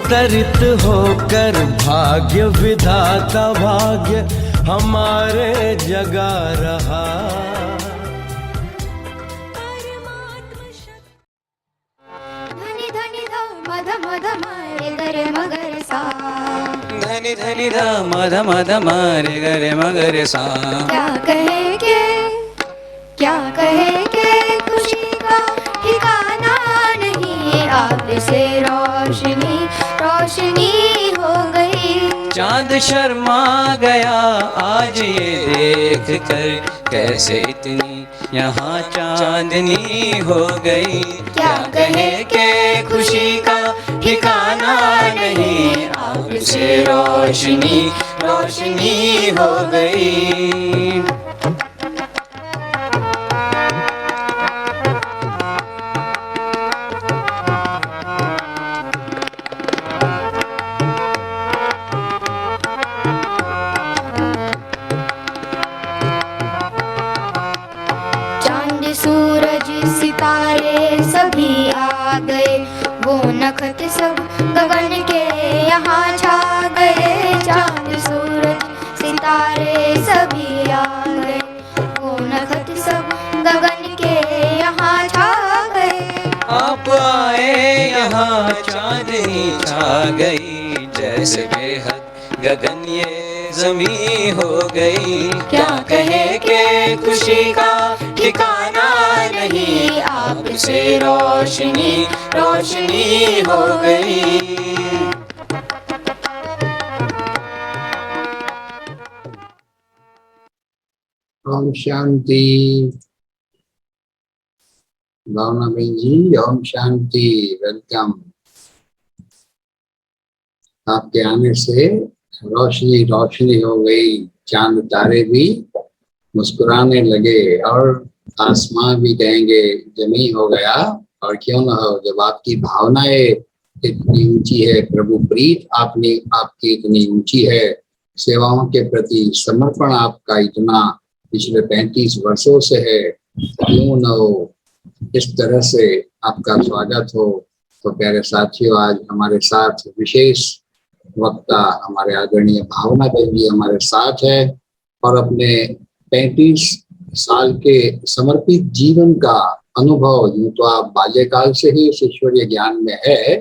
अवतरित होकर भाग्य विधाता भाग्य हमारे जगा रहा। धनि धनि ध मध मध मारे गरे मगर सा, धनि धनि ध मध मध मारे गरे मगर सा। क्या कहे के खुशी का ठिकाना नहीं, आपसे रोशनी रोशनी हो गई। चांद शर्मा गया आज ये देख कर, कैसे इतनी यहाँ चांदनी हो गई। क्या कहे के खुशी का ठिकाना नहीं, आपसे रोशनी रोशनी हो गई। चांद सूरज सितारे सभी आ गए, वो नखत सब गगन के यहाँ छा गए। चांद सूरज सितारे सभी आ गए, वो नखत सब गगन के यहाँ छा गए। आप आए यहाँ चांदनी छा गई, जैसे बेहद गगन ये जमी हो गई। क्या कहे के खुशी का ठिकाना नहीं, आपसे रोशनी रोशनी हो गई। ओम शांति। भावना बहन जी ओम शांति, वेलकम। आपके आने से रोशनी रोशनी हो गई, चांद तारे भी मुस्कुराने लगे और आसमां भी कहेंगे जमी हो गया। और क्यों ना हो, जब आपकी भावनाएं इतनी ऊंची है, प्रभु प्रीत आपकी इतनी ऊंची है, सेवाओं के प्रति समर्पण आपका इतना पिछले 35 वर्षों से है, क्यों न हो इस तरह से आपका स्वागत हो। तो प्यारे साथियों, आज हमारे साथ विशेष वक्ता हमारे आदरणीय भावना बहन जी हमारे साथ है और अपने 35 साल के समर्पित जीवन का अनुभव, यूं तो आप बाल्यकाल से ही इस ईश्वरीय ज्ञान में है,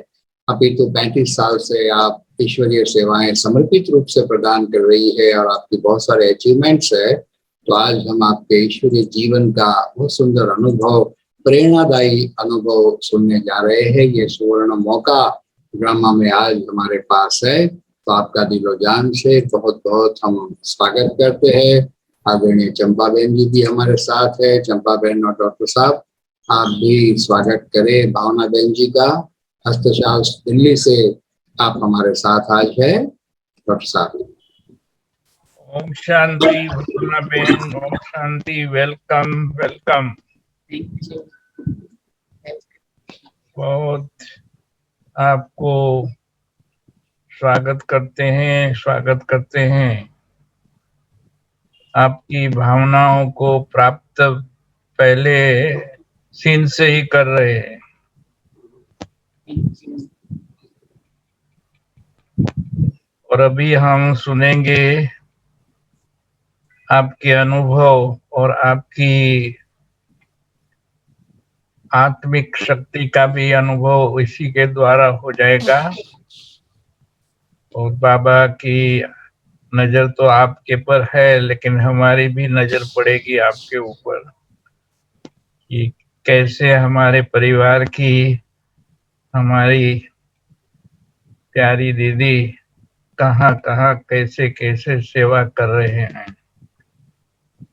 अभी तो 35 साल से आप ईश्वरीय सेवाएं समर्पित रूप से प्रदान कर रही है और आपकी बहुत सारे अचीवमेंट्स है। तो आज हम आपके ईश्वरीय जीवन का बहुत सुंदर अनुभव, प्रेरणादायी अनुभव सुनने जा रहे हैं। ये सुवर्ण मौका ड्रामा में आज हमारे पास है, तो आपका दिलो जान से बहुत बहुत हम स्वागत करते हैं। आदरणीय चंपा बहन जी भी हमारे साथ है। चंपा बहन और डॉक्टर साहब आप भी स्वागत करें भावना बहन जी का। हस्तशास्त्र दिल्ली से आप हमारे साथ आज है डॉक्टर साहब। ओम शांति भावना बहन, ओम शांति, वेलकम वेलकम। बहुत आपको स्वागत करते हैं। आपकी भावनाओं को प्राप्त पहले सीन से ही कर रहे हैं। और अभी हम सुनेंगे आपके अनुभव और आपकी आत्मिक शक्ति का भी अनुभव इसी के द्वारा हो जाएगा। और बाबा की नजर तो आपके पर है, लेकिन हमारी भी नजर पड़ेगी आपके ऊपर कि कैसे हमारे परिवार की हमारी प्यारी दीदी कहाँ कहाँ कैसे कैसे सेवा कर रहे हैं।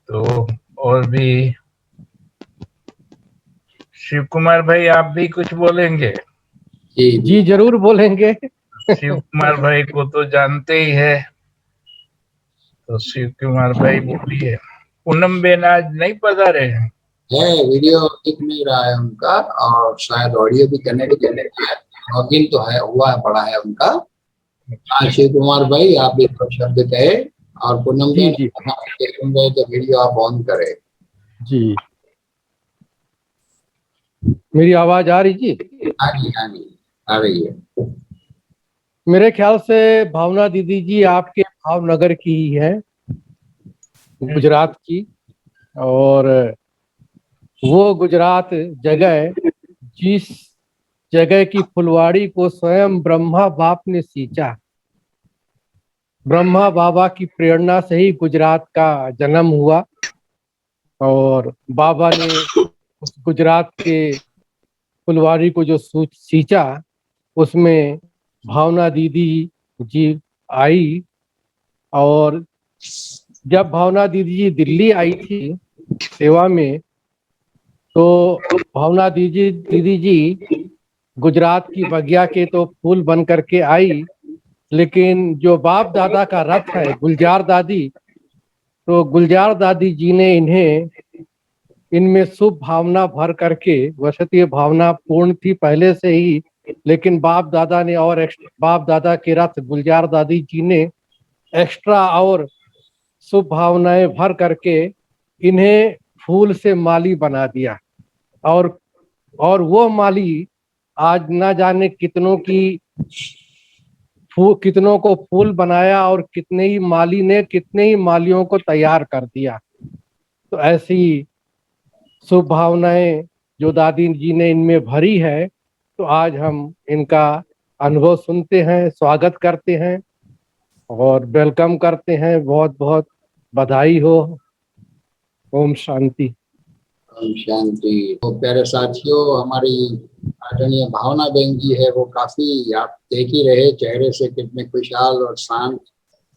तो और भी शिव कुमार भाई, आप भी कुछ बोलेंगे? जी जरूर बोलेंगे। शिव कुमार भाई को तो जानते ही है, तो शिव कुमार भाई बोलिए। पूनम बेन आज नहीं पधारे हैं? है, वीडियो दिख नहीं रहा है उनका और शायद ऑडियो भी कनेक्ट है, लॉगिन तो है, हुआ पड़ा है उनका। हाँ शिव कुमार भाई, आप भी कुछ शब्द कहे और पूनम बेन देखूंगे तो वीडियो आप ऑन करें। जी मेरी आवाज आ रही जी? हाँ जी हाँ जी आ रही है। मेरे ख्याल से भावना दीदी जी आपके भावनगर की ही है, गुजरात की। और वो गुजरात जगह, जिस जगह की फुलवाड़ी को स्वयं ब्रह्मा बाप ने सींचा, ब्रह्मा बाबा की प्रेरणा से ही गुजरात का जन्म हुआ। और बाबा ने उस गुजरात के फुलवाड़ी को जो सींचा, उसमें भावना दीदी जी आई। और जब भावना दीदी जी दिल्ली आई थी सेवा में, तो भावना दीदी जी गुजरात की बगिया के तो फूल बन करके आई, लेकिन जो बाप दादा का रथ है गुलजार दादी, तो गुलजार दादी जी ने इन्हें इनमें शुभ भावना भर करके, वैसे तो ये भावना पूर्ण थी पहले से ही, लेकिन बाप दादा ने और बाप दादा के रथ गुलजार दादी जी ने एक्स्ट्रा और शुभ भावनाएं भर करके इन्हें फूल से माली बना दिया। और वो माली आज ना जाने कितनों को फूल बनाया, और कितने ही माली ने कितने ही मालियों को तैयार कर दिया। तो ऐसी शुभ भावनाएं जो दादी जी ने इनमें भरी है, तो आज हम इनका अनुभव सुनते हैं, स्वागत करते हैं और वेलकम करते हैं। बहुत बहुत बधाई हो। ओम शांति। ओम शांति। तो प्यारे साथियों, हमारी आदरणीय भावना बहन जी है, वो काफी आप देख ही रहे चेहरे से कितने खुशहाल और शांत,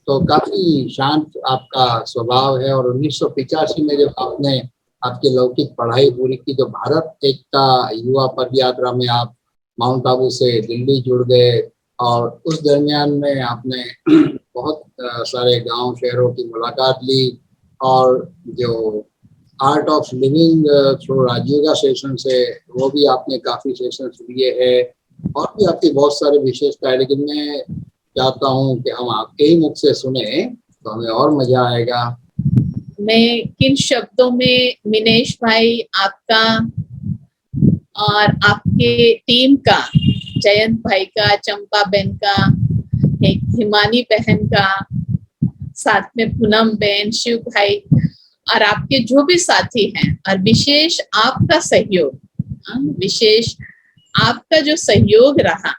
तो काफी शांत आपका स्वभाव है। और 1985 में जब आपने आपकी लौकिक पढ़ाई पूरी की, तो भारत एकता युवा पदयात्रा में आप माउंट आबू से दिल्ली जुड़ गए, और उस दरमियान में आपने बहुत सारे गांव शहरों की मुलाकात ली, और जो art of living through Rajyoga session से वो भी आपने काफी सेशन लिए हैं, और भी आपकी बहुत सारी विशेषता है। लेकिन मैं चाहता हूँ कि हम आपके ही मुख से सुने तो हमें और मजा आएगा। मैं किन शब्दों में मिनेश भाई आपका और आपके टीम का, जयंत भाई का, चंपा बहन का, एक हिमानी बहन का, साथ में पूनम बहन, शिव भाई और आपके जो भी साथी हैं, और विशेष आपका सहयोग, विशेष आपका जो सहयोग रहा,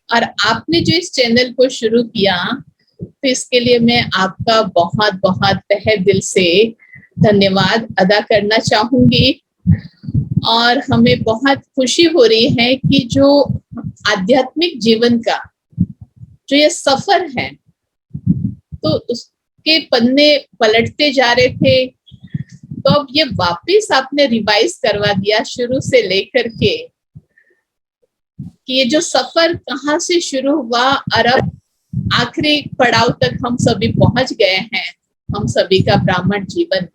और आपने जो इस चैनल को शुरू किया, तो इसके लिए मैं आपका बहुत बहुत तहे दिल से धन्यवाद अदा करना चाहूंगी। और हमें बहुत खुशी हो रही है कि जो आध्यात्मिक जीवन का जो ये सफर है, तो उसके पन्ने पलटते जा रहे थे, तो अब ये वापस आपने रिवाइज करवा दिया शुरू से लेकर के, कि ये जो सफर कहाँ से शुरू हुआ और अब आखिरी पड़ाव तक हम सभी पहुंच गए हैं, हम सभी का ब्राह्मण जीवन।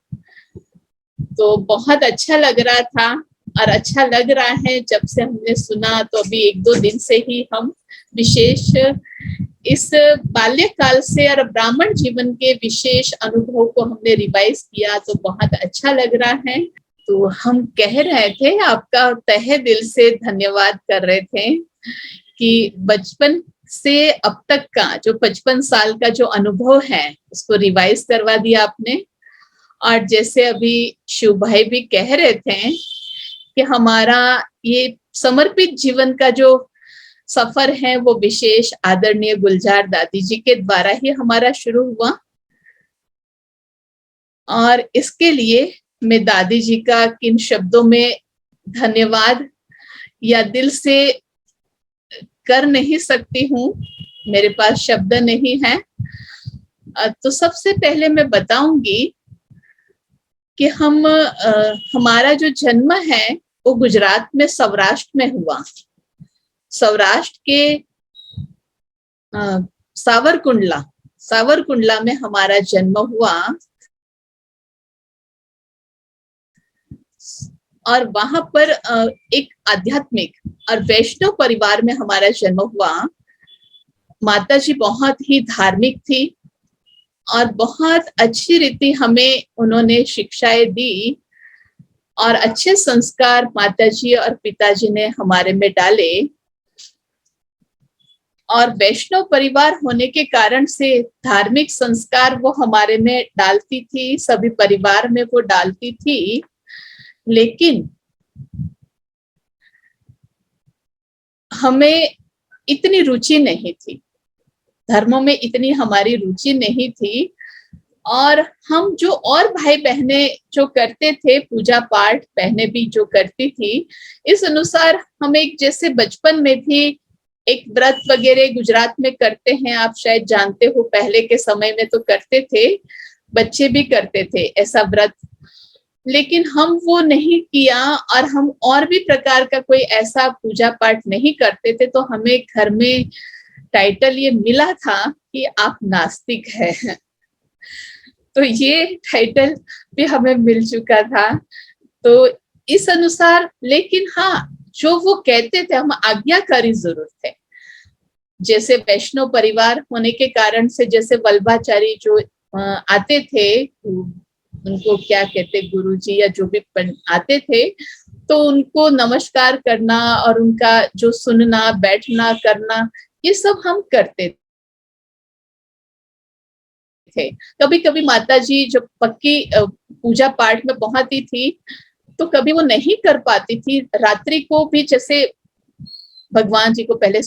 तो बहुत अच्छा लग रहा था, और अच्छा लग रहा है जब से हमने सुना। तो अभी 1-2 दिन से ही हम विशेष इस बाल्यकाल से और ब्राह्मण जीवन के विशेष अनुभव को हमने रिवाइज किया, तो बहुत अच्छा लग रहा है। तो हम कह रहे थे, आपका तहे दिल से धन्यवाद कर रहे थे कि बचपन से अब तक का जो 55 साल का जो अनुभव है, उसको रिवाइज करवा दिया आपने। और जैसे अभी शिव भाई भी कह रहे थे कि हमारा ये समर्पित जीवन का जो सफर है, वो विशेष आदरणीय गुलजार दादी जी के द्वारा ही हमारा शुरू हुआ। और इसके लिए मैं दादी जी का किन शब्दों में धन्यवाद या दिल से कर नहीं सकती हूँ, मेरे पास शब्द नहीं है। तो सबसे पहले मैं बताऊंगी कि हमारा जो जन्म है वो गुजरात में सौराष्ट्र में हुआ। सौराष्ट्र के सावरकुंडला में हमारा जन्म हुआ, और वहां पर एक आध्यात्मिक और वैष्णव परिवार में हमारा जन्म हुआ। माताजी बहुत ही धार्मिक थी और बहुत अच्छी रीति हमें उन्होंने शिक्षाएं दी, और अच्छे संस्कार माताजी और पिताजी ने हमारे में डाले। और वैष्णव परिवार होने के कारण से धार्मिक संस्कार वो हमारे में डालती थी, सभी परिवार में वो डालती थी, लेकिन हमें इतनी रुचि नहीं थी, धर्मों में इतनी हमारी रुचि नहीं थी। और हम जो और भाई बहने जो करते थे पूजा पाठ, बहनें भी जो करती थी, इस अनुसार हम एक जैसे बचपन में भी एक व्रत वगैरह गुजरात में करते हैं, आप शायद जानते हो, पहले के समय में तो करते थे, बच्चे भी करते थे ऐसा व्रत, लेकिन हम वो नहीं किया और हम और भी प्रकार का कोई ऐसा पूजा पाठ नहीं करते थे। तो हमें घर में टाइटल ये मिला था कि आप नास्तिक हैं। तो ये टाइटल भी हमें मिल चुका था। तो इस अनुसार, लेकिन हाँ, जो वो कहते थे हम आज्ञाकारी जरूर थे। जैसे वैष्णव परिवार होने के कारण से, जैसे वल्लभाचारी जो आते थे, उनको क्या कहते, गुरुजी या जो भी आते थे, तो उनको नमस्कार करना और उनका जो सुनना, बैठना, करना, ये सब हम करते थे। कभी कभी माता जी जब पक्की पूजा पाठ में पहुंचती थी तो कभी वो नहीं कर पाती थी, रात्रि को भी जैसे भगवान जी को पहले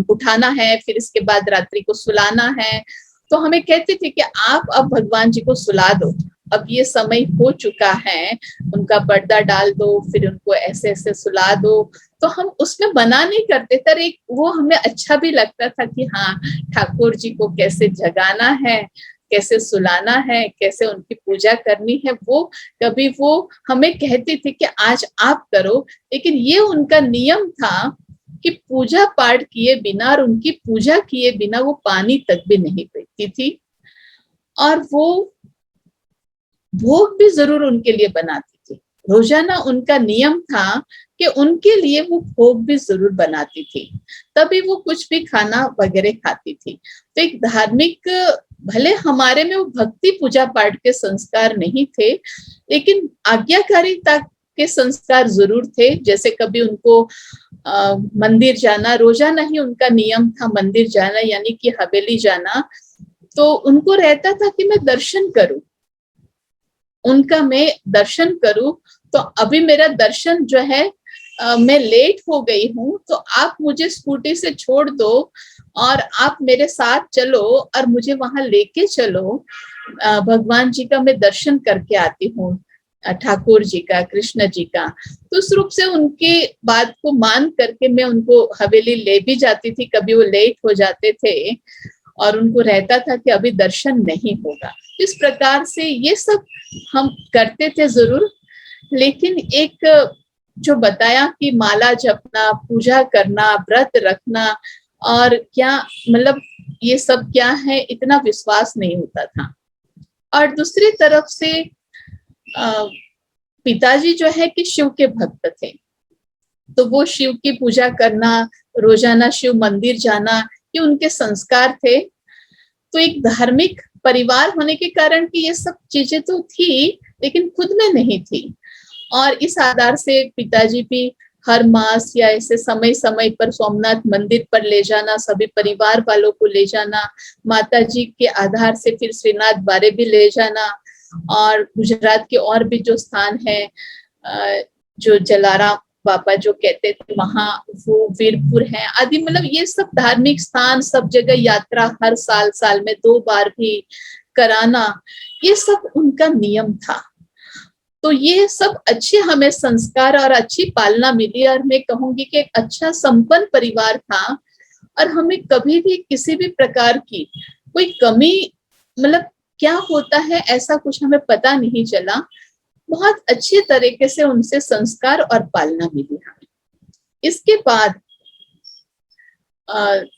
उठाना है, फिर इसके बाद रात्रि को सुलाना है, तो हमें कहते थे कि आप अब भगवान जी को सुला दो, अब ये समय हो चुका है, उनका पर्दा डाल दो, फिर उनको ऐसे ऐसे सुला दो। तो हम उसमें मना नहीं करते थे, एक वो हमें अच्छा भी लगता था कि हाँ, ठाकुर जी को कैसे जगाना है, कैसे सुलाना है, कैसे उनकी पूजा करनी है, वो कभी वो हमें कहते थे कि आज आप करो। लेकिन ये उनका नियम था कि पूजा पाठ किए बिना और उनकी पूजा किए बिना वो पानी तक भी नहीं पीती थी, और वो भोग भी जरूर उनके लिए बनाती थी। रोजाना उनका नियम था कि उनके लिए वो भोग भी जरूर बनाती थी, तभी वो कुछ भी खाना वगैरह खाती थी। तो एक धार्मिक, भले हमारे में वो भक्ति पूजा पाठ के संस्कार नहीं थे, लेकिन आज्ञाकारिता के संस्कार जरूर थे। जैसे कभी उनको मंदिर जाना, रोजाना ही उनका नियम था मंदिर जाना, यानी कि हवेली जाना। तो उनको रहता था कि मैं दर्शन करूं, उनका मैं दर्शन करूं। तो अभी मेरा दर्शन जो है, मैं लेट हो गई हूँ, तो आप मुझे स्कूटी से छोड़ दो और आप मेरे साथ चलो और मुझे वहां लेके चलो, भगवान जी का मैं दर्शन करके आती हूँ, ठाकुर जी का, कृष्ण जी का। तो उस रूप से उनकी बात को मान करके मैं उनको हवेली ले भी जाती थी। कभी वो लेट हो जाते थे और उनको रहता था कि अभी दर्शन नहीं होगा। इस प्रकार से ये सब हम करते थे जरूर। लेकिन एक जो बताया कि माला जपना, पूजा करना, व्रत रखना और क्या, मतलब ये सब क्या है, इतना विश्वास नहीं होता था। और दूसरी तरफ से पिताजी जो है कि शिव के भक्त थे, तो वो शिव की पूजा करना, रोजाना शिव मंदिर जाना, ये उनके संस्कार थे। तो एक धार्मिक परिवार होने के कारण कि ये सब चीजें तो थी, लेकिन खुद में नहीं थी। और इस आधार से पिताजी भी हर मास या ऐसे समय समय पर सोमनाथ मंदिर पर ले जाना, सभी परिवार वालों को ले जाना, माता जी के आधार से फिर श्रीनाथ बारे भी ले जाना, और गुजरात के और भी जो स्थान है, जो जलाराम बाबा जो कहते थे वहां, वो वीरपुर है आदि, मतलब ये सब धार्मिक स्थान, सब जगह यात्रा हर साल में 2 बार भी कराना, ये सब उनका नियम था। तो ये सब अच्छे हमें संस्कार और अच्छी पालना मिली, और मैं कहूंगी कि एक अच्छा संपन्न परिवार था। और हमें कभी भी किसी भी प्रकार की कोई कमी, मतलब क्या होता है ऐसा कुछ हमें पता नहीं चला। बहुत अच्छे तरीके से उनसे संस्कार और पालना मिली हमें। इसके बाद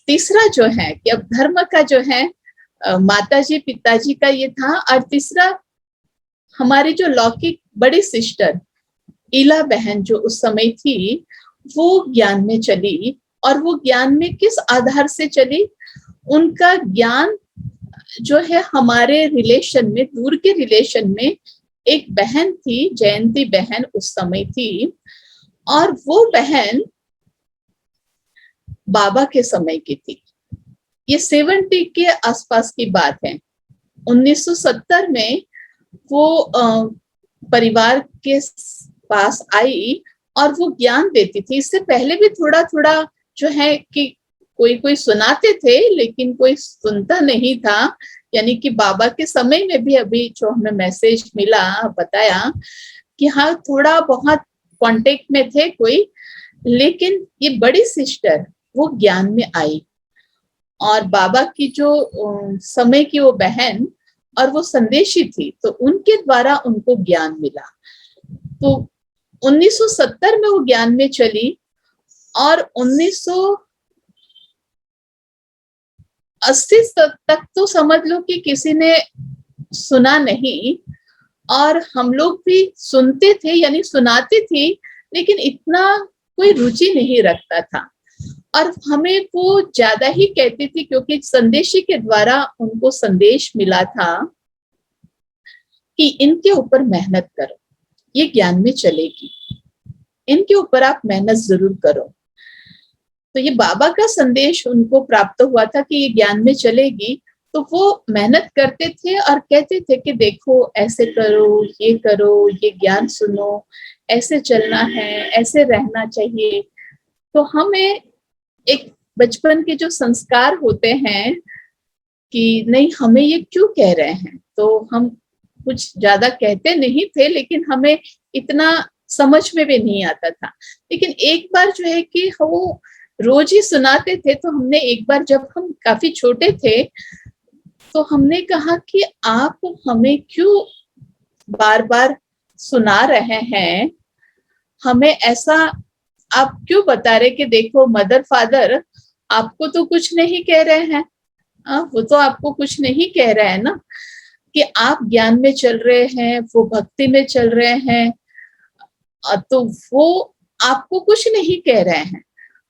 तीसरा जो है कि अब धर्म का जो है, माताजी पिताजी का ये था, और तीसरा हमारी जो लौकिक बड़ी सिस्टर ईला बहन जो उस समय थी, वो ज्ञान में चली। और वो ज्ञान में किस आधार से चली, उनका ज्ञान जो है हमारे रिलेशन में, दूर के रिलेशन में एक बहन थी, जयंती बहन उस समय थी, और वो बहन बाबा के समय की थी। ये 70 के आसपास की बात है। 1970 में वो परिवार के पास आई और वो ज्ञान देती थी। इससे पहले भी थोड़ा थोड़ा जो है कि कोई कोई सुनाते थे लेकिन कोई सुनता नहीं था। यानी कि बाबा के समय में भी अभी जो हमें मैसेज मिला बताया कि हाँ थोड़ा बहुत कांटेक्ट में थे कोई, लेकिन ये बड़ी सिस्टर वो ज्ञान में आई और बाबा की जो समय की वो बहन और वो संदेशी थी, तो उनके द्वारा उनको ज्ञान मिला। तो 1970 में वो ज्ञान में चली और 1980 तक तो समझ लो कि किसी ने सुना नहीं, और हम लोग भी सुनते थे यानी सुनाती थी, लेकिन इतना कोई रुचि नहीं रखता था। और हमें वो ज्यादा ही कहती थी क्योंकि संदेशी के द्वारा उनको संदेश मिला था कि इनके ऊपर मेहनत करो, ये ज्ञान में चलेगी, इनके ऊपर आप मेहनत जरूर करो। तो ये बाबा का संदेश उनको प्राप्त हुआ था कि ये ज्ञान में चलेगी, तो वो मेहनत करते थे और कहते थे कि देखो ऐसे करो, ये ज्ञान सुनो, ऐसे चलना है, ऐसे रहना चाहिए। तो हमें एक बचपन के जो संस्कार होते हैं कि नहीं हमें ये क्यों कह रहे हैं, तो हम कुछ ज्यादा कहते नहीं थे, लेकिन हमें इतना समझ में भी नहीं आता था। लेकिन एक बार जो है कि वो रोज ही सुनाते थे, तो हमने एक बार जब हम काफी छोटे थे तो हमने कहा कि आप हमें क्यों बार बार सुना रहे हैं, हमें ऐसा आप क्यों बता रहे कि देखो मदर फादर आपको तो कुछ नहीं कह रहे हैं, वो तो आपको कुछ नहीं कह रहे हैं ना, कि आप ज्ञान में चल रहे हैं, वो भक्ति में चल रहे हैं, तो वो आपको कुछ नहीं कह रहे हैं,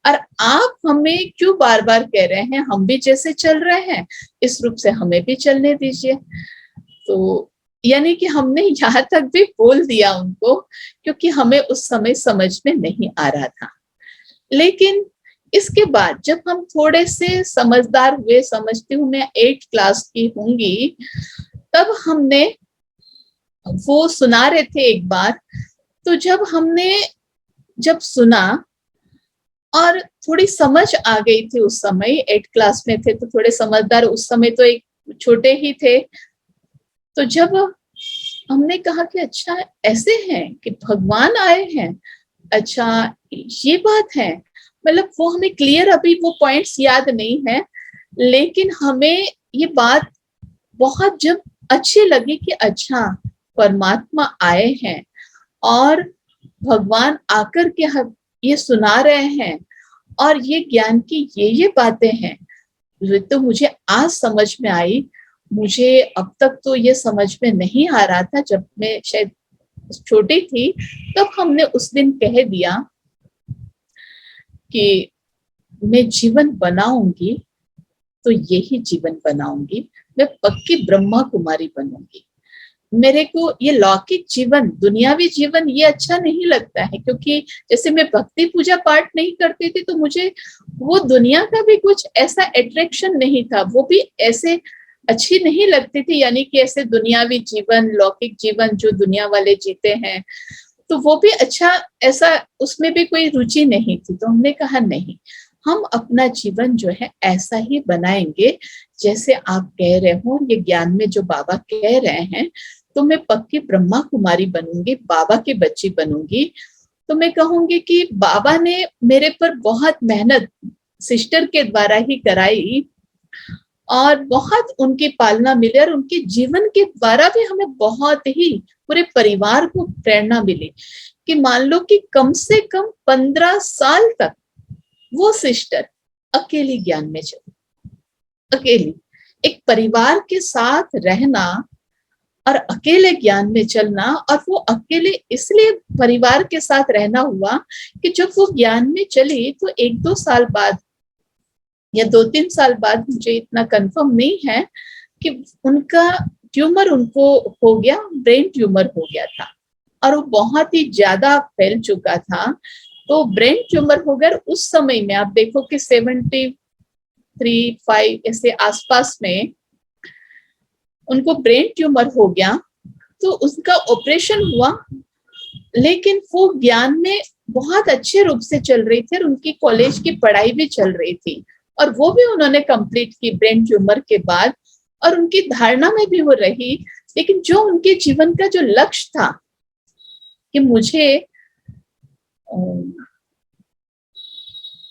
और आप हमें क्यों बार बार कह रहे हैं, हम भी जैसे चल रहे हैं इस रूप से हमें भी चलने दीजिए। तो यानी कि हमने यहाँ तक भी बोल दिया उनको, क्योंकि हमें उस समय समझ में नहीं आ रहा था। लेकिन इसके बाद जब हम थोड़े से समझदार हुए, समझती हूँ मैं 8th क्लास की होंगी, तब हमने वो सुना रहे थे एक बार, तो जब सुना और थोड़ी समझ आ गई थी, उस समय 8th क्लास में थे तो थोड़े समझदार, उस समय तो एक छोटे ही थे। तो जब हमने कहा कि अच्छा ऐसे हैं कि भगवान आए हैं, अच्छा ये बात है, मतलब वो हमें क्लियर अभी वो पॉइंट्स याद नहीं है, लेकिन हमें ये बात बहुत जब अच्छी लगी कि अच्छा परमात्मा आए हैं और भगवान आकर के हम ये सुना रहे हैं और ये ज्ञान की ये बातें हैं, तो मुझे आज समझ में आई। मुझे अब तक तो ये समझ में नहीं आ रहा था, जब मैं शायद छोटी थी तब हमने उस दिन कह दिया कि मैं जीवन बनाऊंगी तो यही जीवन बनाऊंगी, मैं पक्की ब्रह्मा कुमारी बनूंगी। मेरे को ये लौकिक जीवन, दुनियावी जीवन ये अच्छा नहीं लगता है, क्योंकि जैसे मैं भक्ति पूजा पाठ नहीं करती थी तो मुझे वो दुनिया का भी कुछ ऐसा अट्रैक्शन नहीं था, वो भी ऐसे अच्छी नहीं लगती थी, यानी कि ऐसे दुनियावी जीवन, लौकिक जीवन जो दुनिया वाले जीते हैं, तो वो भी अच्छा ऐसा उसमें भी कोई रुचि नहीं थी। तो हमने कहा नहीं, हम अपना जीवन जो है ऐसा ही बनाएंगे जैसे आप कह रहे हो, ये ज्ञान में जो बाबा कह रहे हैं, तो मैं पक्की ब्रह्मा कुमारी बनूंगी, बाबा की बच्ची बनूंगी। तो मैं कहूंगी कि बाबा ने मेरे पर बहुत मेहनत सिस्टर के द्वारा ही कराई और बहुत उनकी पालना मिली, और उनके जीवन के द्वारा भी हमें बहुत ही पूरे परिवार को प्रेरणा मिली कि मान लो कि कम से कम 15 साल तक वो सिस्टर अकेली ज्ञान में चली, अकेली एक परिवार के साथ रहना और अकेले ज्ञान में चलना। और वो अकेले इसलिए परिवार के साथ रहना हुआ कि जब वो ज्ञान में चली तो 1-2 साल बाद या 2-3 साल बाद, मुझे इतना कंफर्म नहीं है, कि उनका ट्यूमर उनको हो गया, ब्रेन ट्यूमर हो गया था और वो बहुत ही ज्यादा फैल चुका था। तो ब्रेन ट्यूमर हो गया, उस समय में आप देखो कि 3-5 ऐसे आसपास में उनको ब्रेन ट्यूमर हो गया। तो उसका ऑपरेशन हुआ, लेकिन वो ज्ञान में बहुत अच्छे रूप से चल रही थी और उनकी कॉलेज की पढ़ाई भी चल रही थी और वो भी उन्होंने कंप्लीट की ब्रेन ट्यूमर के बाद, और उनकी धारणा में भी वो रही। लेकिन जो उनके जीवन का जो लक्ष्य था कि मुझे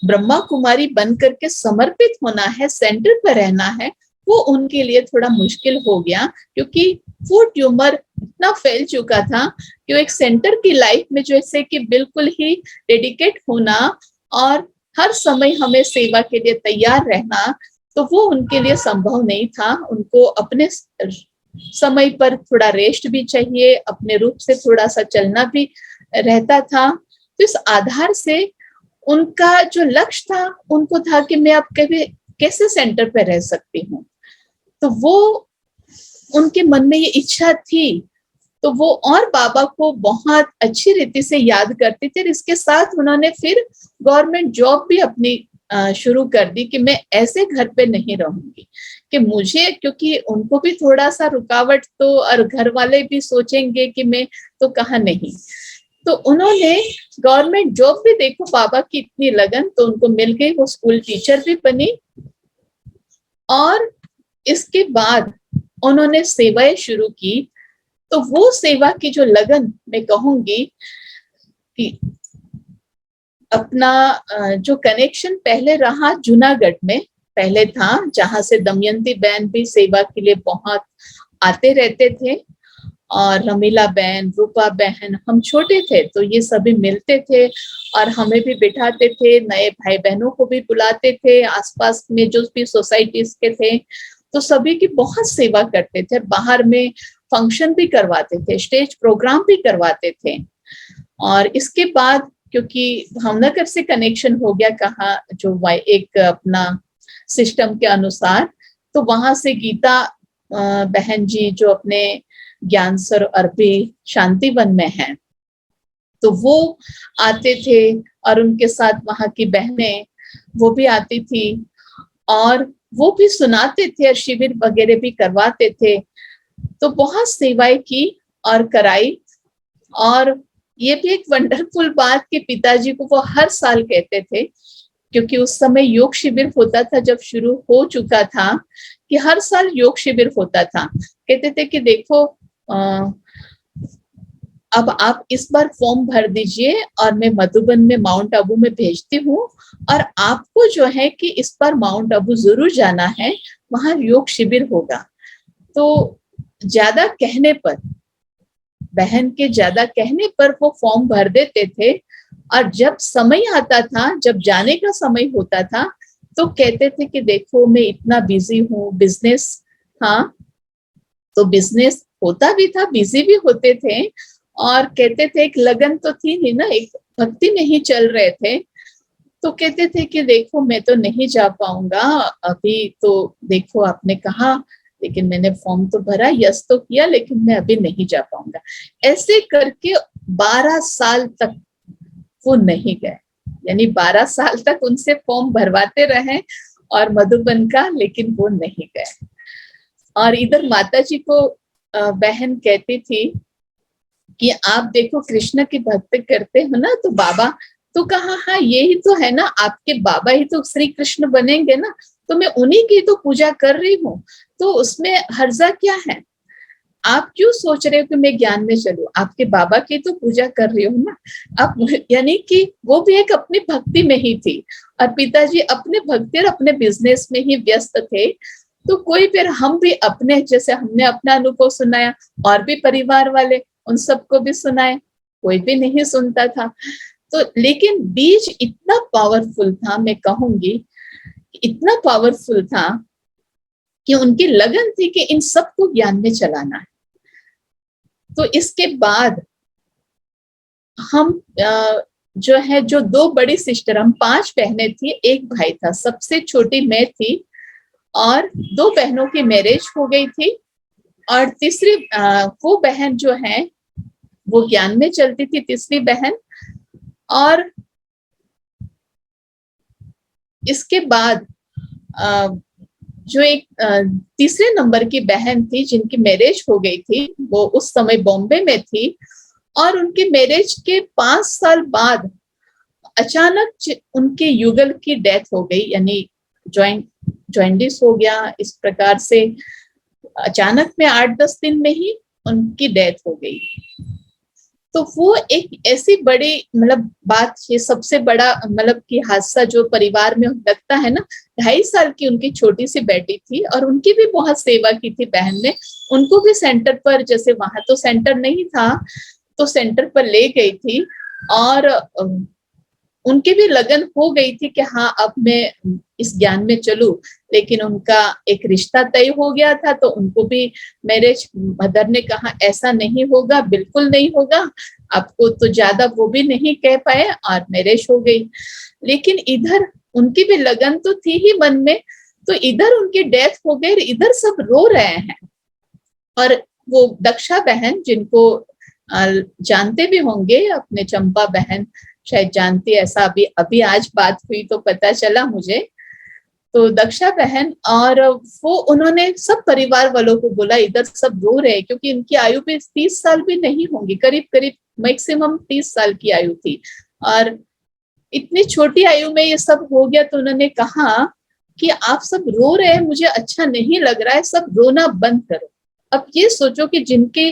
ब्रह्मा कुमारी बन करके समर्पित होना है, सेंटर पर रहना है, वो उनके लिए थोड़ा मुश्किल हो गया, क्योंकि वो ट्यूमर इतना फैल चुका था कि वो एक सेंटर की लाइफ में जैसे कि बिल्कुल ही डेडिकेट होना और हर समय हमें सेवा के लिए तैयार रहना, तो वो उनके लिए संभव नहीं था। उनको अपने समय पर थोड़ा रेस्ट भी चाहिए, अपने रूप से थोड़ा सा चलना भी रहता था। तो इस आधार से उनका जो लक्ष्य था, उनको था कि मैं अब कभी कैसे सेंटर पे रह सकती हूँ। तो वो उनके मन में ये इच्छा थी, तो वो और बाबा को बहुत अच्छी रीति से याद करते थे। इसके साथ उन्होंने फिर गवर्नमेंट जॉब भी अपनी शुरू कर दी कि मैं ऐसे घर पे नहीं रहूंगी, कि मुझे, क्योंकि उनको भी थोड़ा सा रुकावट तो, और घर वाले भी सोचेंगे कि मैं तो कहाँ नहीं, तो उन्होंने गवर्नमेंट जॉब भी, देखो बाबा की इतनी लगन, तो उनको मिल गई, वो स्कूल टीचर भी बनी। और इसके बाद उन्होंने सेवाएं शुरू की। तो वो सेवा की जो लगन, मैं कहूंगी कि अपना जो कनेक्शन पहले रहा जूनागढ़ में पहले था, जहां से दमयंती बहन भी सेवा के लिए बहुत आते रहते थे, और रमीला बहन, रूपा बहन, हम छोटे थे तो ये सभी मिलते थे और हमें भी बिठाते थे, नए भाई बहनों को भी बुलाते थे, आसपास में जो भी सोसाइटीज के थे, तो सभी की बहुत सेवा करते थे। बाहर में फंक्शन भी करवाते थे, स्टेज प्रोग्राम भी करवाते थे। और इसके बाद क्योंकि भावनगर से कनेक्शन हो गया, कहा जो एक अपना सिस्टम के अनुसार, तो वहां से गीता बहन जी जो अपने ज्ञान सर अरबी शांतिवन में हैं, तो वो आते थे और उनके साथ वहां की बहनें वो भी आती थी और वो भी सुनाते थे और शिविर वगैरह भी करवाते थे। तो बहुत सेवाएं की और कराई। और ये भी एक वंडरफुल बात कि पिताजी को वो हर साल कहते थे, क्योंकि उस समय योग शिविर होता था, जब शुरू हो चुका था कि हर साल योग शिविर होता था, कहते थे कि देखो अब आप इस बार फॉर्म भर दीजिए और मैं मधुबन में माउंट आबू में भेजती हूँ, और आपको जो है कि इस बार माउंट आबू जरूर जाना है, वहां योग शिविर होगा। तो ज्यादा कहने पर, बहन के ज्यादा कहने पर वो फॉर्म भर देते थे, और जब समय आता था, जब जाने का समय होता था, तो कहते थे कि देखो मैं इतना बिजी हूँ, बिजनेस, हाँ तो बिजनेस होता भी था, बिजी भी होते थे, और कहते थे एक लगन तो थी नहीं ना, एक भक्ति में ही चल रहे थे। तो कहते थे कि देखो मैं तो नहीं जा पाऊंगा अभी, तो देखो आपने कहा, लेकिन मैंने फॉर्म तो भरा, यस तो किया, लेकिन मैं अभी नहीं जा पाऊंगा। ऐसे करके 12 साल तक वो नहीं गए, यानी 12 साल तक उनसे फॉर्म भरवाते रहे और मधुबन का, लेकिन वो नहीं गए। और इधर माता जी को बहन कहती थी कि आप देखो कृष्ण की भक्ति करते हो ना, तो बाबा, तो कहा हाँ यही तो है ना, आपके बाबा ही तो श्री कृष्ण बनेंगे ना, तो मैं उन्हीं की तो पूजा कर रही हूँ, तो उसमें हर्जा क्या है, आप क्यों सोच रहे हो कि मैं ज्ञान में चलूं, आपके बाबा की तो पूजा कर रही हूँ ना आप। यानी कि वो भी एक अपनी भक्ति में ही थी, और पिताजी अपने भक्ति और अपने बिजनेस में ही व्यस्त थे। तो कोई फिर हम भी अपने, जैसे हमने अपना अनुभव सुनाया, और भी परिवार वाले उन सबको भी सुनाए, कोई भी नहीं सुनता था। तो लेकिन बीज इतना पावरफुल था, मैं कहूंगी इतना पावरफुल था कि उनकी लगन थी कि इन सबको ज्ञान में चलाना है। तो इसके बाद हम जो है, जो 2 बड़ी सिस्टर, हम 5 बहनें थी, एक भाई था, सबसे छोटी मैं थी, और 2 बहनों की मैरिज हो गई थी, और तीसरी वो बहन जो है वो ज्ञान में चलती थी, तीसरी बहन। और इसके बाद जो एक तीसरे नंबर की बहन थी जिनकी मैरिज हो गई थी, वो उस समय बॉम्बे में थी, और उनके मैरिज के 5 साल बाद अचानक उनके युगल की डेथ हो गई, यानी जॉइंटिस हो गया। इस प्रकार से अचानक में 8-10 दिन में ही उनकी डेथ हो गई। तो वो एक ऐसी बड़ी मतलब बात, ये सबसे बड़ा मतलब कि हादसा जो परिवार में लगता है ना। 2.5 साल की उनकी छोटी सी बेटी थी और उनकी भी बहुत सेवा की थी बहन ने। उनको भी सेंटर पर, जैसे वहां तो सेंटर नहीं था, तो सेंटर पर ले गई थी और उनकी भी लगन हो गई थी कि हाँ अब मैं इस ज्ञान में चलूं। लेकिन उनका एक रिश्ता तय हो गया था, तो उनको भी मैरिज मदर ने कहा ऐसा नहीं होगा, बिल्कुल नहीं होगा आपको, तो ज्यादा वो भी नहीं कह पाए और मैरिज हो गई। लेकिन इधर उनकी भी लगन तो थी ही मन में, तो इधर उनकी डेथ हो गई, इधर सब रो रहे हैं। और वो दक्षा बहन, जिनको जानते भी होंगे, अपने चंपा बहन शायद जानती, ऐसा अभी अभी आज बात हुई तो पता चला मुझे। तो दक्षा बहन, और वो उन्होंने सब परिवार वालों को बोला, इधर सब रो रहे, क्योंकि इनकी आयु भी 30 साल भी नहीं होंगी, करीब करीब मैक्सिमम 30 साल की आयु थी, और इतनी छोटी आयु में ये सब हो गया। तो उन्होंने कहा कि आप सब रो रहे हैं, मुझे अच्छा नहीं लग रहा है, सब रोना बंद करो। अब ये सोचो कि जिनके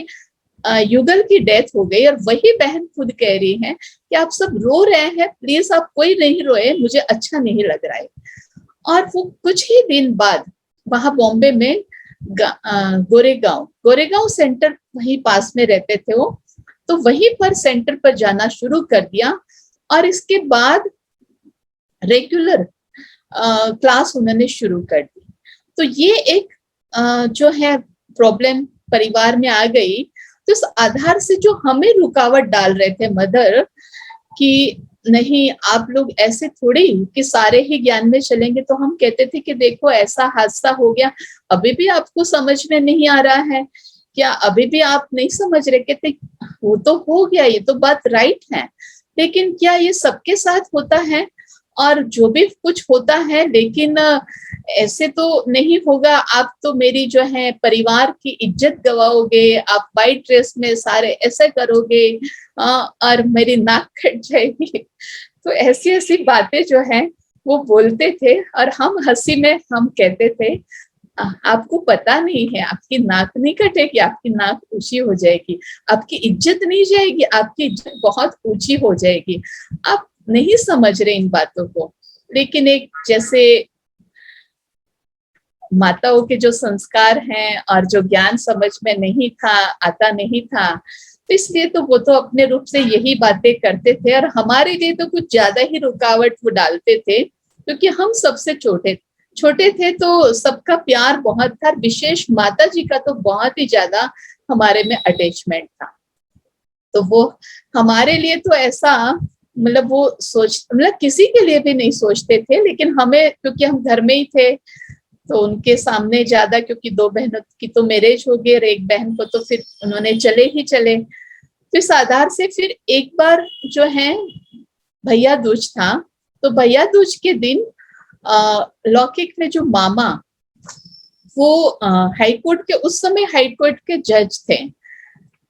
युगल की डेथ हो गई और वही बहन खुद कह रही है कि आप सब रो रहे हैं, प्लीज आप कोई नहीं रोए, मुझे अच्छा नहीं लग रहा है। और वो कुछ ही दिन बाद वहां बॉम्बे में गोरेगांव सेंटर, वहीं पास में रहते थे वो, तो वहीं पर सेंटर पर जाना शुरू कर दिया। और इसके बाद रेगुलर क्लास उन्होंने शुरू कर दी। तो ये एक जो है प्रॉब्लम परिवार में आ गई। तो इस आधार से जो हमें रुकावट डाल रहे थे मदर कि नहीं आप लोग ऐसे थोड़ी कि सारे ही ज्ञान में चलेंगे, तो हम कहते थे कि देखो ऐसा हादसा हो गया, अभी भी आपको समझ में नहीं आ रहा है क्या, अभी भी आप नहीं समझ रहे? कहते वो तो हो गया, ये तो बात राइट है, लेकिन क्या ये सबके साथ होता है? और जो भी कुछ होता है, लेकिन ऐसे तो नहीं होगा, आप तो मेरी जो है परिवार की इज्जत गवाओगे, आप वाइट ड्रेस में सारे ऐसे करोगे और मेरी नाक कट जाएगी। तो ऐसी ऐसी बातें जो है वो बोलते थे, और हम हंसी में हम कहते थे आपको पता नहीं है, आपकी नाक नहीं कटेगी, आपकी नाक ऊंची हो जाएगी, आपकी इज्जत नहीं जाएगी, आपकी इज्जत बहुत ऊंची हो जाएगी। आप नहीं समझ रहे इन बातों को। लेकिन एक जैसे माताओं के जो संस्कार हैं और जो ज्ञान समझ में नहीं था, आता नहीं था, तो इसलिए तो वो तो अपने रूप से यही बातें करते थे, और हमारे लिए तो कुछ ज्यादा ही रुकावट वो डालते थे, क्योंकि हम सबसे छोटे थे, तो सबका प्यार बहुत था। विशेष माता जी का तो बहुत ही ज्यादा हमारे में अटैचमेंट था। तो वो हमारे लिए तो ऐसा मतलब वो मतलब किसी के लिए भी नहीं सोचते थे, लेकिन हमें, क्योंकि हम घर में ही थे, तो उनके सामने ज्यादा, क्योंकि 2 बहनों की तो मैरिज हो गई और एक बहन को तो फिर उन्होंने चले ही चले। तो इस आधार से फिर एक बार जो है भैया दूज था, तो भैया दूज के दिन लौकिक में जो मामा, वो हाईकोर्ट के, उस समय हाईकोर्ट के जज थे,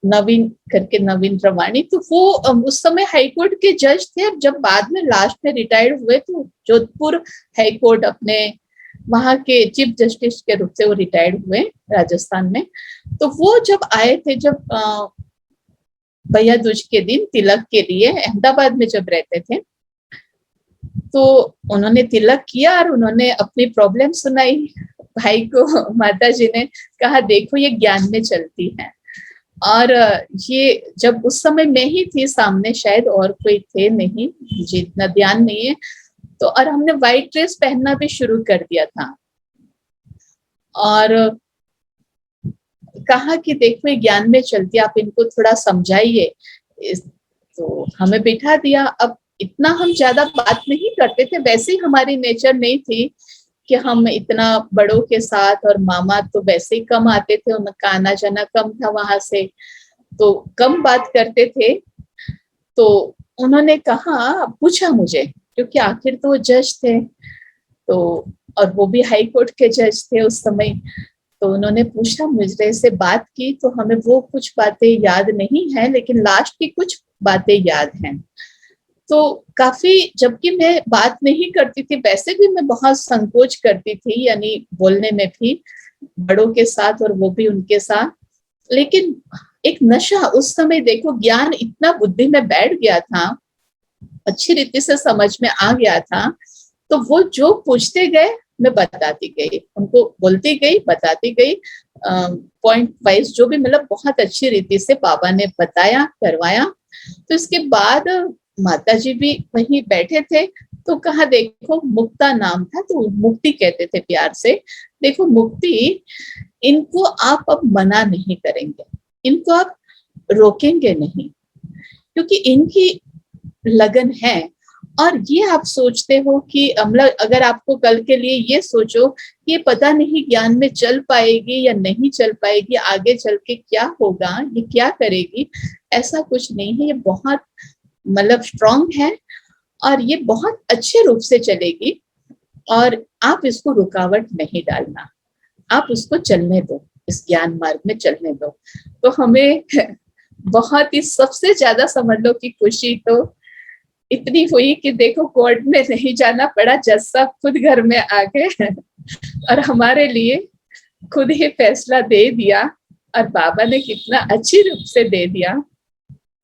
नवीन करके, नवीन रवानी, तो वो उस समय हाईकोर्ट के जज थे। जब बाद में लास्ट में रिटायर्ड हुए, तो जोधपुर हाईकोर्ट अपने वहां के चीफ जस्टिस के रूप से वो रिटायर्ड हुए राजस्थान में। तो वो जब आए थे, जब भैया दूज के दिन तिलक के लिए अहमदाबाद में जब रहते थे, तो उन्होंने तिलक किया और उन्होंने अपनी प्रॉब्लम सुनाई भाई को। माता जी ने कहा देखो ये ज्ञान में चलती है, और ये जब उस समय मैं ही थी सामने, शायद और कोई थे नहीं, मुझे इतना ध्यान नहीं है। तो और हमने व्हाइट ड्रेस पहनना भी शुरू कर दिया था, और कहा कि देखो ये ज्ञान में चलती है, आप इनको थोड़ा समझाइए। तो हमें बिठा दिया। अब इतना हम ज्यादा बात नहीं करते थे, वैसे ही हमारी नेचर नहीं थी कि हम इतना बड़ों के साथ, और मामा तो वैसे ही कम आते थे, उनका आना जाना कम था वहां से, तो कम बात करते थे। तो उन्होंने कहा, पूछा मुझे, क्योंकि आखिर तो वो जज थे, तो और वो भी हाई कोर्ट के जज थे उस समय। तो उन्होंने पूछा मुझे से बात की, तो हमें वो कुछ बातें याद नहीं है, लेकिन लास्ट की कुछ बातें याद हैं। तो काफी, जबकि मैं बात नहीं करती थी, वैसे भी मैं बहुत संकोच करती थी, यानी बोलने में भी, बड़ों के साथ और वो भी उनके साथ। लेकिन एक नशा उस समय, देखो ज्ञान इतना बुद्धि में बैठ गया था, अच्छी रीति से समझ में आ गया था। तो वो जो पूछते गए मैं बताती गई, उनको बोलती गई, बताती गई, पॉइंट वाइज जो भी, मतलब बहुत अच्छी रीति से बाबा ने बताया, करवाया। तो इसके बाद माता जी भी वहीं बैठे थे, तो कहा देखो मुक्ता नाम था, तो मुक्ति कहते थे प्यार से। देखो मुक्ति, इनको आप अब मना नहीं करेंगे, इनको आप रोकेंगे नहीं, क्योंकि इनकी लगन है। और ये आप सोचते हो कि अगर आपको कल के लिए ये सोचो कि ये पता नहीं ज्ञान में चल पाएगी या नहीं चल पाएगी, आगे चल के क्या होगा, ये क्या करेगी, ऐसा कुछ नहीं है। ये बहुत मतलब स्ट्रांग है और ये बहुत अच्छे रूप से चलेगी, और आप इसको रुकावट नहीं डालना, आप उसको चलने दो, इस ज्ञान मार्ग में चलने दो। तो हमें बहुत ही, सबसे ज्यादा समझ लो कि खुशी तो इतनी हुई कि देखो कोर्ट में नहीं जाना पड़ा, जज साहब खुद घर में आ गए और हमारे लिए खुद ही फैसला दे दिया। और बाबा ने कितना अच्छी रूप से दे दिया।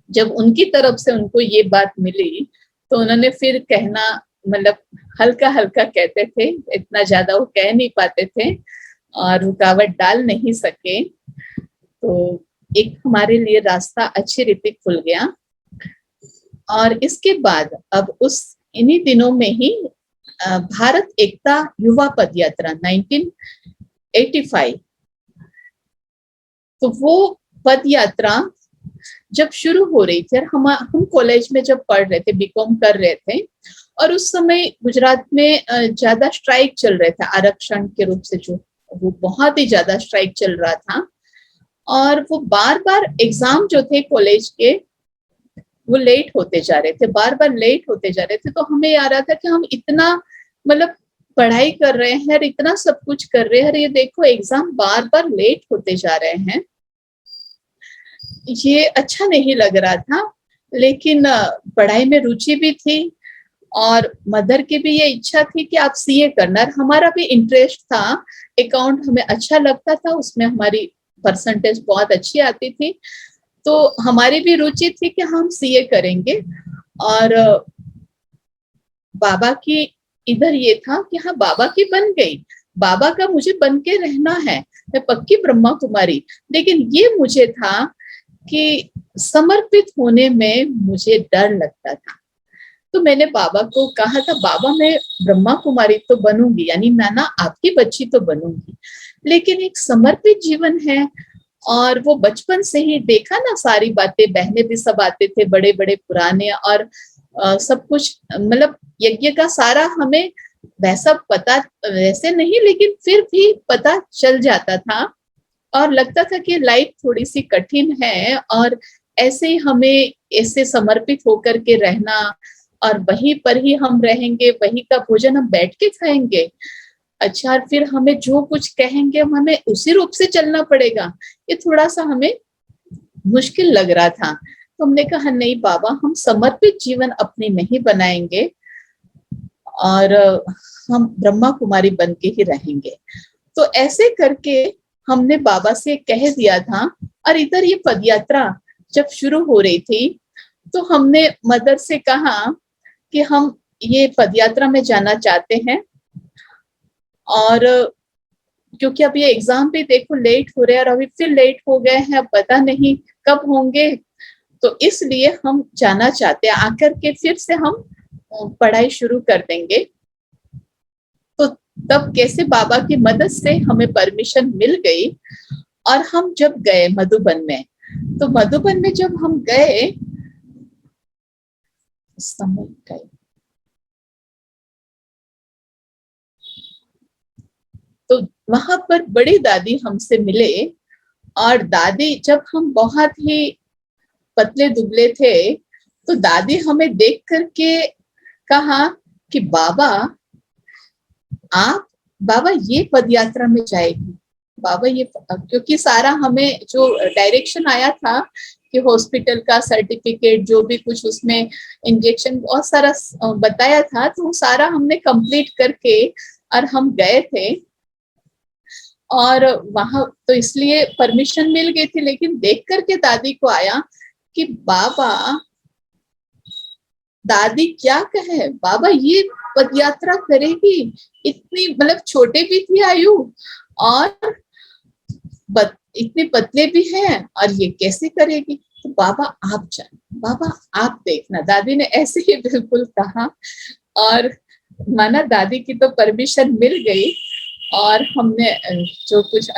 जब उनकी तरफ से उनको ये बात मिली, तो उन्होंने फिर कहना, मतलब हल्का हल्का कहते थे, इतना ज्यादा वो कह नहीं पाते थे और रुकावट डाल नहीं सके। तो एक हमारे लिए रास्ता अच्छी रीति खुल गया। और इसके बाद अब इन्हीं दिनों में ही भारत एकता युवा पद यात्रा 1985, तो वो पद यात्रा जब शुरू हो रही थी, हम कॉलेज में जब पढ़ रहे थे, बीकॉम कर रहे थे, और उस समय गुजरात में ज्यादा स्ट्राइक चल रहे थे, आरक्षण के रूप से, जो वो बहुत ही ज्यादा स्ट्राइक चल रहा था। और वो बार बार एग्जाम जो थे कॉलेज के, वो लेट होते जा रहे थे, बार बार लेट होते जा रहे थे। तो हमें याद रहा था कि हम इतना मतलब पढ़ाई कर रहे हैं और इतना सब कुछ कर रहे हैं, और ये देखो एग्जाम बार बार लेट होते जा रहे हैं, ये अच्छा नहीं लग रहा था। लेकिन पढ़ाई में रुचि भी थी, और मदर की भी ये इच्छा थी कि आप सीए करना, और हमारा भी इंटरेस्ट था, अकाउंट हमें अच्छा लगता था, उसमें हमारी परसेंटेज बहुत अच्छी आती थी, तो हमारी भी रुचि थी कि हम सीए करेंगे। और बाबा की इधर ये था कि हाँ बाबा की बन गई, बाबा का मुझे बन के रहना है, मैं पक्की ब्रह्मा कुमारी। लेकिन ये मुझे था कि समर्पित होने में मुझे डर लगता था। तो मैंने बाबा को कहा था, बाबा मैं ब्रह्मा कुमारी तो बनूंगी, यानी नाना आपकी बच्ची तो बनूंगी, लेकिन एक समर्पित जीवन है। और वो बचपन से ही देखा ना, सारी बातें, बहने भी सब आते थे, बड़े बड़े पुराने, और सब कुछ, मतलब यज्ञ का सारा हमें वैसा पता, वैसे नहीं, लेकिन फिर भी पता चल जाता था। और लगता था कि लाइफ थोड़ी सी कठिन है, और ऐसे ही हमें ऐसे समर्पित होकर के रहना, और वहीं पर ही हम रहेंगे, वहीं का भोजन हम बैठ के खाएंगे, अच्छा, फिर हमें जो कुछ कहेंगे हमें उसी रूप से चलना पड़ेगा, ये थोड़ा सा हमें मुश्किल लग रहा था। तो हमने कहा नहीं बाबा, हम समर्पित जीवन अपनी नहीं बनाएंगे, और हम ब्रह्मा कुमारी बन के ही रहेंगे। तो ऐसे करके हमने बाबा से कह दिया था। और इधर ये पदयात्रा जब शुरू हो रही थी, तो हमने मदर से कहा कि हम ये पदयात्रा में जाना चाहते हैं, और क्योंकि अब ये एग्जाम भी देखो लेट हो रहे हैं, और अभी फिर लेट हो गए हैं, अब पता नहीं कब होंगे, तो इसलिए हम जाना चाहते हैं, आकर के फिर से हम पढ़ाई शुरू कर देंगे। तो तब कैसे बाबा की मदद से हमें परमिशन मिल गई, और हम जब गए मधुबन में, तो मधुबन में जब हम गए, समय गए, तो वहां पर बड़ी दादी हमसे मिले। और दादी, जब हम बहुत ही पतले दुबले थे, तो दादी हमें देख करके कहा कि बाबा आप बाबा ये पद यात्रा में जाएगी, बाबा ये, क्योंकि सारा हमें जो डायरेक्शन आया था कि हॉस्पिटल का सर्टिफिकेट जो भी कुछ उसमें इंजेक्शन बहुत सारा बताया था, तो सारा हमने कंप्लीट करके और हम गए थे। और वहां तो इसलिए परमिशन मिल गई थी, लेकिन देख करके दादी को आया कि बाबा, दादी क्या कहे, बाबा ये पद यात्रा करेगी, इतनी मतलब छोटे भी थी आयु और इतने पतले भी हैं, और ये कैसे करेगी, तो बाबा आप जान, बाबा आप देखना, दादी ने ऐसे ही बिल्कुल कहा। और माना दादी की तो परमिशन मिल गई, और हमने जो कुछ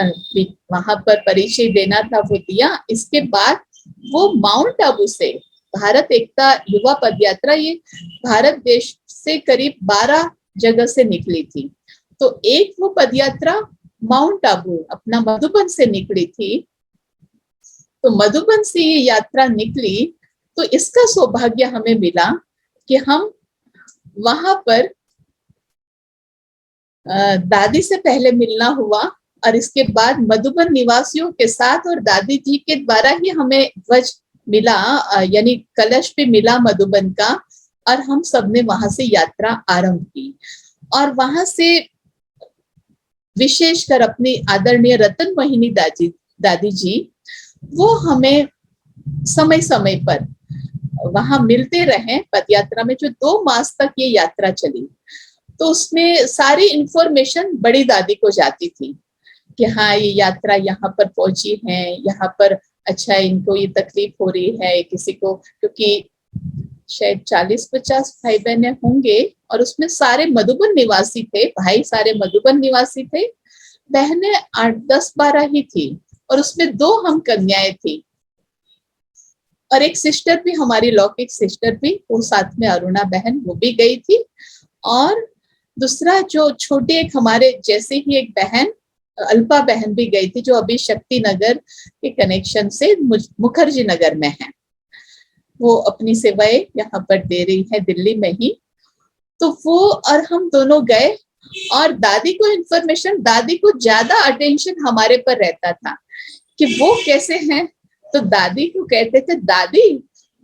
वहां पर परिचय देना था वो दिया। इसके बाद वो माउंट आबू से भारत एकता युवा पदयात्रा, ये भारत देश से करीब 12 जगह से निकली थी। तो एक वो पदयात्रा माउंट आबू अपना मधुबन से निकली थी। तो मधुबन से ये यात्रा निकली, तो इसका सौभाग्य हमें मिला कि हम वहां पर दादी से पहले मिलना हुआ, और इसके बाद मधुबन निवासियों के साथ और दादी जी के द्वारा ही हमें ध्वज मिला, यानी कलश भी मिला मधुबन का, और हम सबने वहां से यात्रा आरंभ की। और वहां से विशेषकर अपनी आदरणीय रतन मोहिनी दादी जी, वो हमें समय समय पर वहां मिलते रहे पदयात्रा में, जो 2 मास तक ये यात्रा चली। तो उसमें सारी इंफॉर्मेशन बड़ी दादी को जाती थी कि हाँ ये यात्रा यहाँ पर पहुंची है, यहाँ पर अच्छा इनको ये तकलीफ हो रही है किसी को, क्योंकि शायद 40-50 भाई बहने होंगे, और उसमें सारे मधुबन निवासी थे, भाई सारे मधुबन निवासी थे, बहनें 8-10-12 ही थी, और उसमें 2 हम कन्याएं थी, और एक सिस्टर भी, हमारी लौकिक सिस्टर भी, वो साथ में अरुणा बहन, वो भी गई थी। और दूसरा जो छोटे एक हमारे जैसे ही एक बहन अल्पा बहन भी गई थी, जो अभी शक्ति नगर के कनेक्शन से मुखर्जी नगर में है, वो अपनी सेवाएं यहाँ पर दे रही है दिल्ली में ही। तो वो और हम दोनों गए, और दादी को इंफॉर्मेशन, दादी को ज्यादा अटेंशन हमारे पर रहता था कि वो कैसे हैं। तो दादी को कहते थे, दादी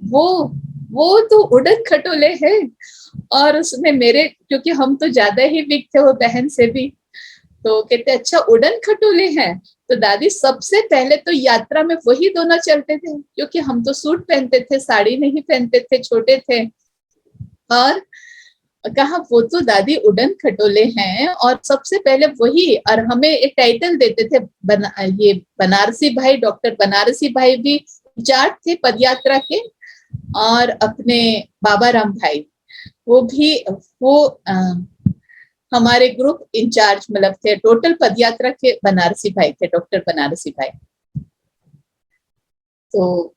वो तो उड़न खटोले है। और उसमें मेरे, क्योंकि हम तो ज्यादा ही वीक थे वो बहन से भी, तो कहते अच्छा उड़न खटोले हैं। तो दादी सबसे पहले तो यात्रा में वही दोनों चलते थे, क्योंकि हम तो सूट पहनते थे, साड़ी नहीं पहनते थे, छोटे थे। और कहा वो तो दादी उड़न खटोले हैं, और सबसे पहले वही, और हमें एक टाइटल देते थे, ये बनारसी भाई, डॉक्टर बनारसी भाई भी इंचार्ज थे पदयात्रा के, और अपने बाबा राम भाई वो भी, वो हमारे ग्रुप इंचार्ज मतलब थे, टोटल पदयात्रा के बनारसी भाई थे, डॉक्टर बनारसी भाई। तो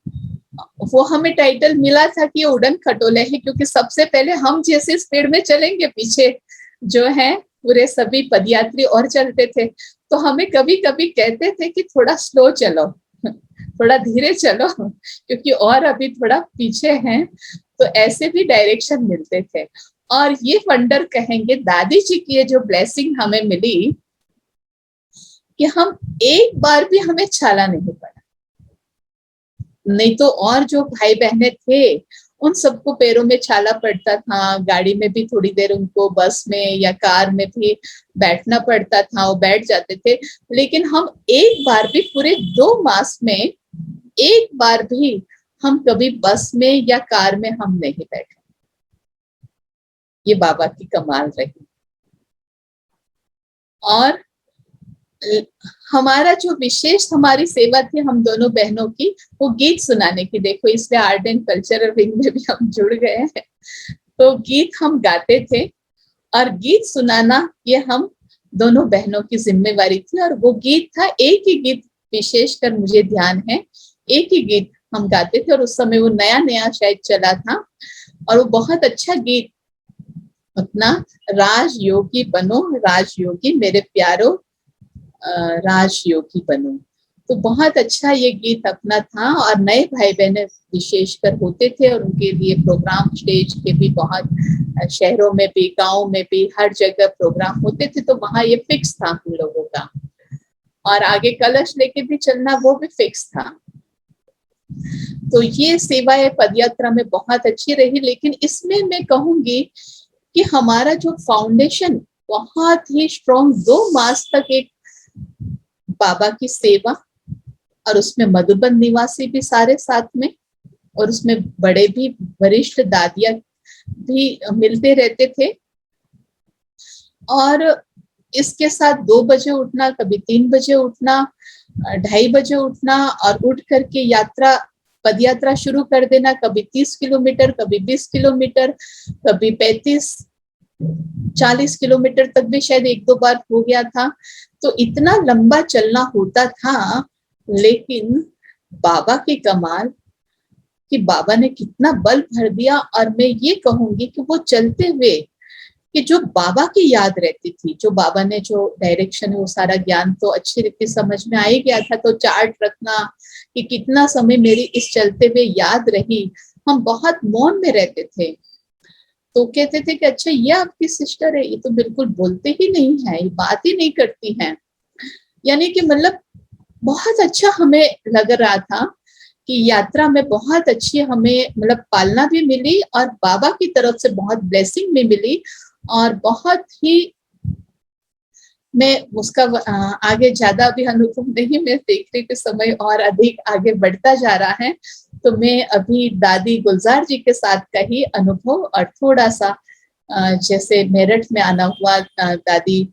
वो हमें टाइटल मिला था कि उड़न खटोले हैं, क्योंकि सबसे पहले हम जैसे स्पीड में चलेंगे, पीछे जो है पूरे सभी पदयात्री और चलते थे। तो हमें कभी कभी कहते थे कि थोड़ा स्लो चलो, थोड़ा धीरे चलो, क्योंकि और अभी थोड़ा पीछे हैं। तो ऐसे भी डायरेक्शन मिलते थे। और ये वंडर कहेंगे, दादी जी की ये जो ब्लेसिंग हमें मिली कि हम एक बार भी हमें छाला नहीं पड़ा। नहीं तो और जो भाई बहनें थे उन सबको पैरों में छाला पड़ता था, गाड़ी में भी थोड़ी देर उनको, बस में या कार में भी बैठना पड़ता था, वो बैठ जाते थे। लेकिन हम एक बार भी पूरे 2 मास में एक बार भी हम कभी बस में या कार में हम नहीं बैठे। ये बाबा की कमाल रही। और हमारा जो विशेष हमारी सेवा थी हम दोनों बहनों की, वो गीत सुनाने की। देखो इसमें आर्ट एंड कल्चरल विंग में भी हम जुड़ गए हैं। तो गीत हम गाते थे, और गीत सुनाना ये हम दोनों बहनों की जिम्मेवारी थी। और वो गीत था, एक ही गीत विशेषकर मुझे ध्यान है, एक ही गीत हम गाते थे, और उस समय वो नया नया शायद चला था, और वो बहुत अच्छा गीत अपना, राजयोगी बनो राजयोगी, मेरे प्यारो राजयोगी बनो। तो बहुत अच्छा ये गीत अपना था। और नए भाई बहन विशेषकर होते थे और उनके लिए प्रोग्राम स्टेज के भी बहुत शहरों में भी गाँव में भी हर जगह प्रोग्राम होते थे, तो वहाँ ये फिक्स था हम लोगों का। और आगे कलश लेके भी चलना वो भी फिक्स था। तो ये सेवाएं पदयात्रा में बहुत अच्छी रही। लेकिन इसमें मैं कहूंगी कि हमारा जो फाउंडेशन बहुत ही स्ट्रॉन्ग, 2 मास तक एक बाबा की सेवा, और उसमें मधुबन निवासी भी सारे साथ में, और उसमें बड़े भी वरिष्ठ दादिया भी मिलते रहते थे। और इसके साथ 2 बजे उठना, कभी 3 बजे उठना, 2:30 बजे उठना और उठ करके यात्रा पदयात्रा शुरू कर देना। कभी 30 किलोमीटर, कभी 20 किलोमीटर, कभी 35-40 किलोमीटर तक भी शायद 1-2 बार हो गया था। तो इतना लंबा चलना होता था। लेकिन बाबा की कमाल कि बाबा ने कितना बल भर दिया। और मैं ये कहूंगी कि वो चलते हुए कि जो बाबा की याद रहती थी, जो बाबा ने जो डायरेक्शन है वो सारा ज्ञान तो अच्छी रीति समझ में आ ही गया था। तो चार्ट रखना कि कितना समय मेरी इस चलते हुए याद रही। हम बहुत मौन में रहते थे। तो कहते थे कि अच्छा ये आपकी सिस्टर है, ये तो बिल्कुल बोलते ही नहीं है, ये बात ही नहीं करती हैं। यानी कि मतलब बहुत अच्छा हमें लग रहा था कि यात्रा में बहुत अच्छी हमें मतलब पालना भी मिली और बाबा की तरफ से बहुत ब्लेसिंग भी मिली। और बहुत ही मैं उसका आगे ज्यादा भी अनुभव नहीं, मैं देख रही कि समय और अधिक आगे बढ़ता जा रहा है। तो मैं अभी दादी गुलजार जी के साथ का ही अनुभव और थोड़ा सा जैसे मेरठ में आना हुआ, दादी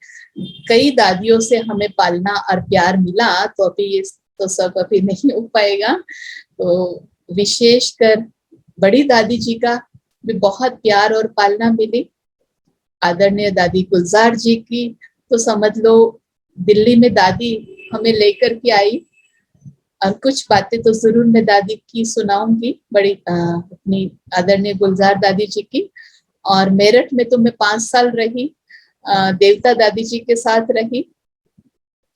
कई दादियों से हमें पालना और प्यार मिला। तो अभी ये तो सब अभी नहीं हो पाएगा। तो विशेषकर बड़ी दादी जी का भी बहुत प्यार और पालना मिली। आदरणीय दादी गुलजार जी की तो समझ लो दिल्ली में दादी हमें लेकर के आई। और कुछ बातें तो जरूर मैं दादी की सुनाऊंगी, बड़ी अपनी आदरणीय गुलजार दादी जी की। और मेरठ में तो मैं 5 साल रही, देवता दादी जी के साथ रही।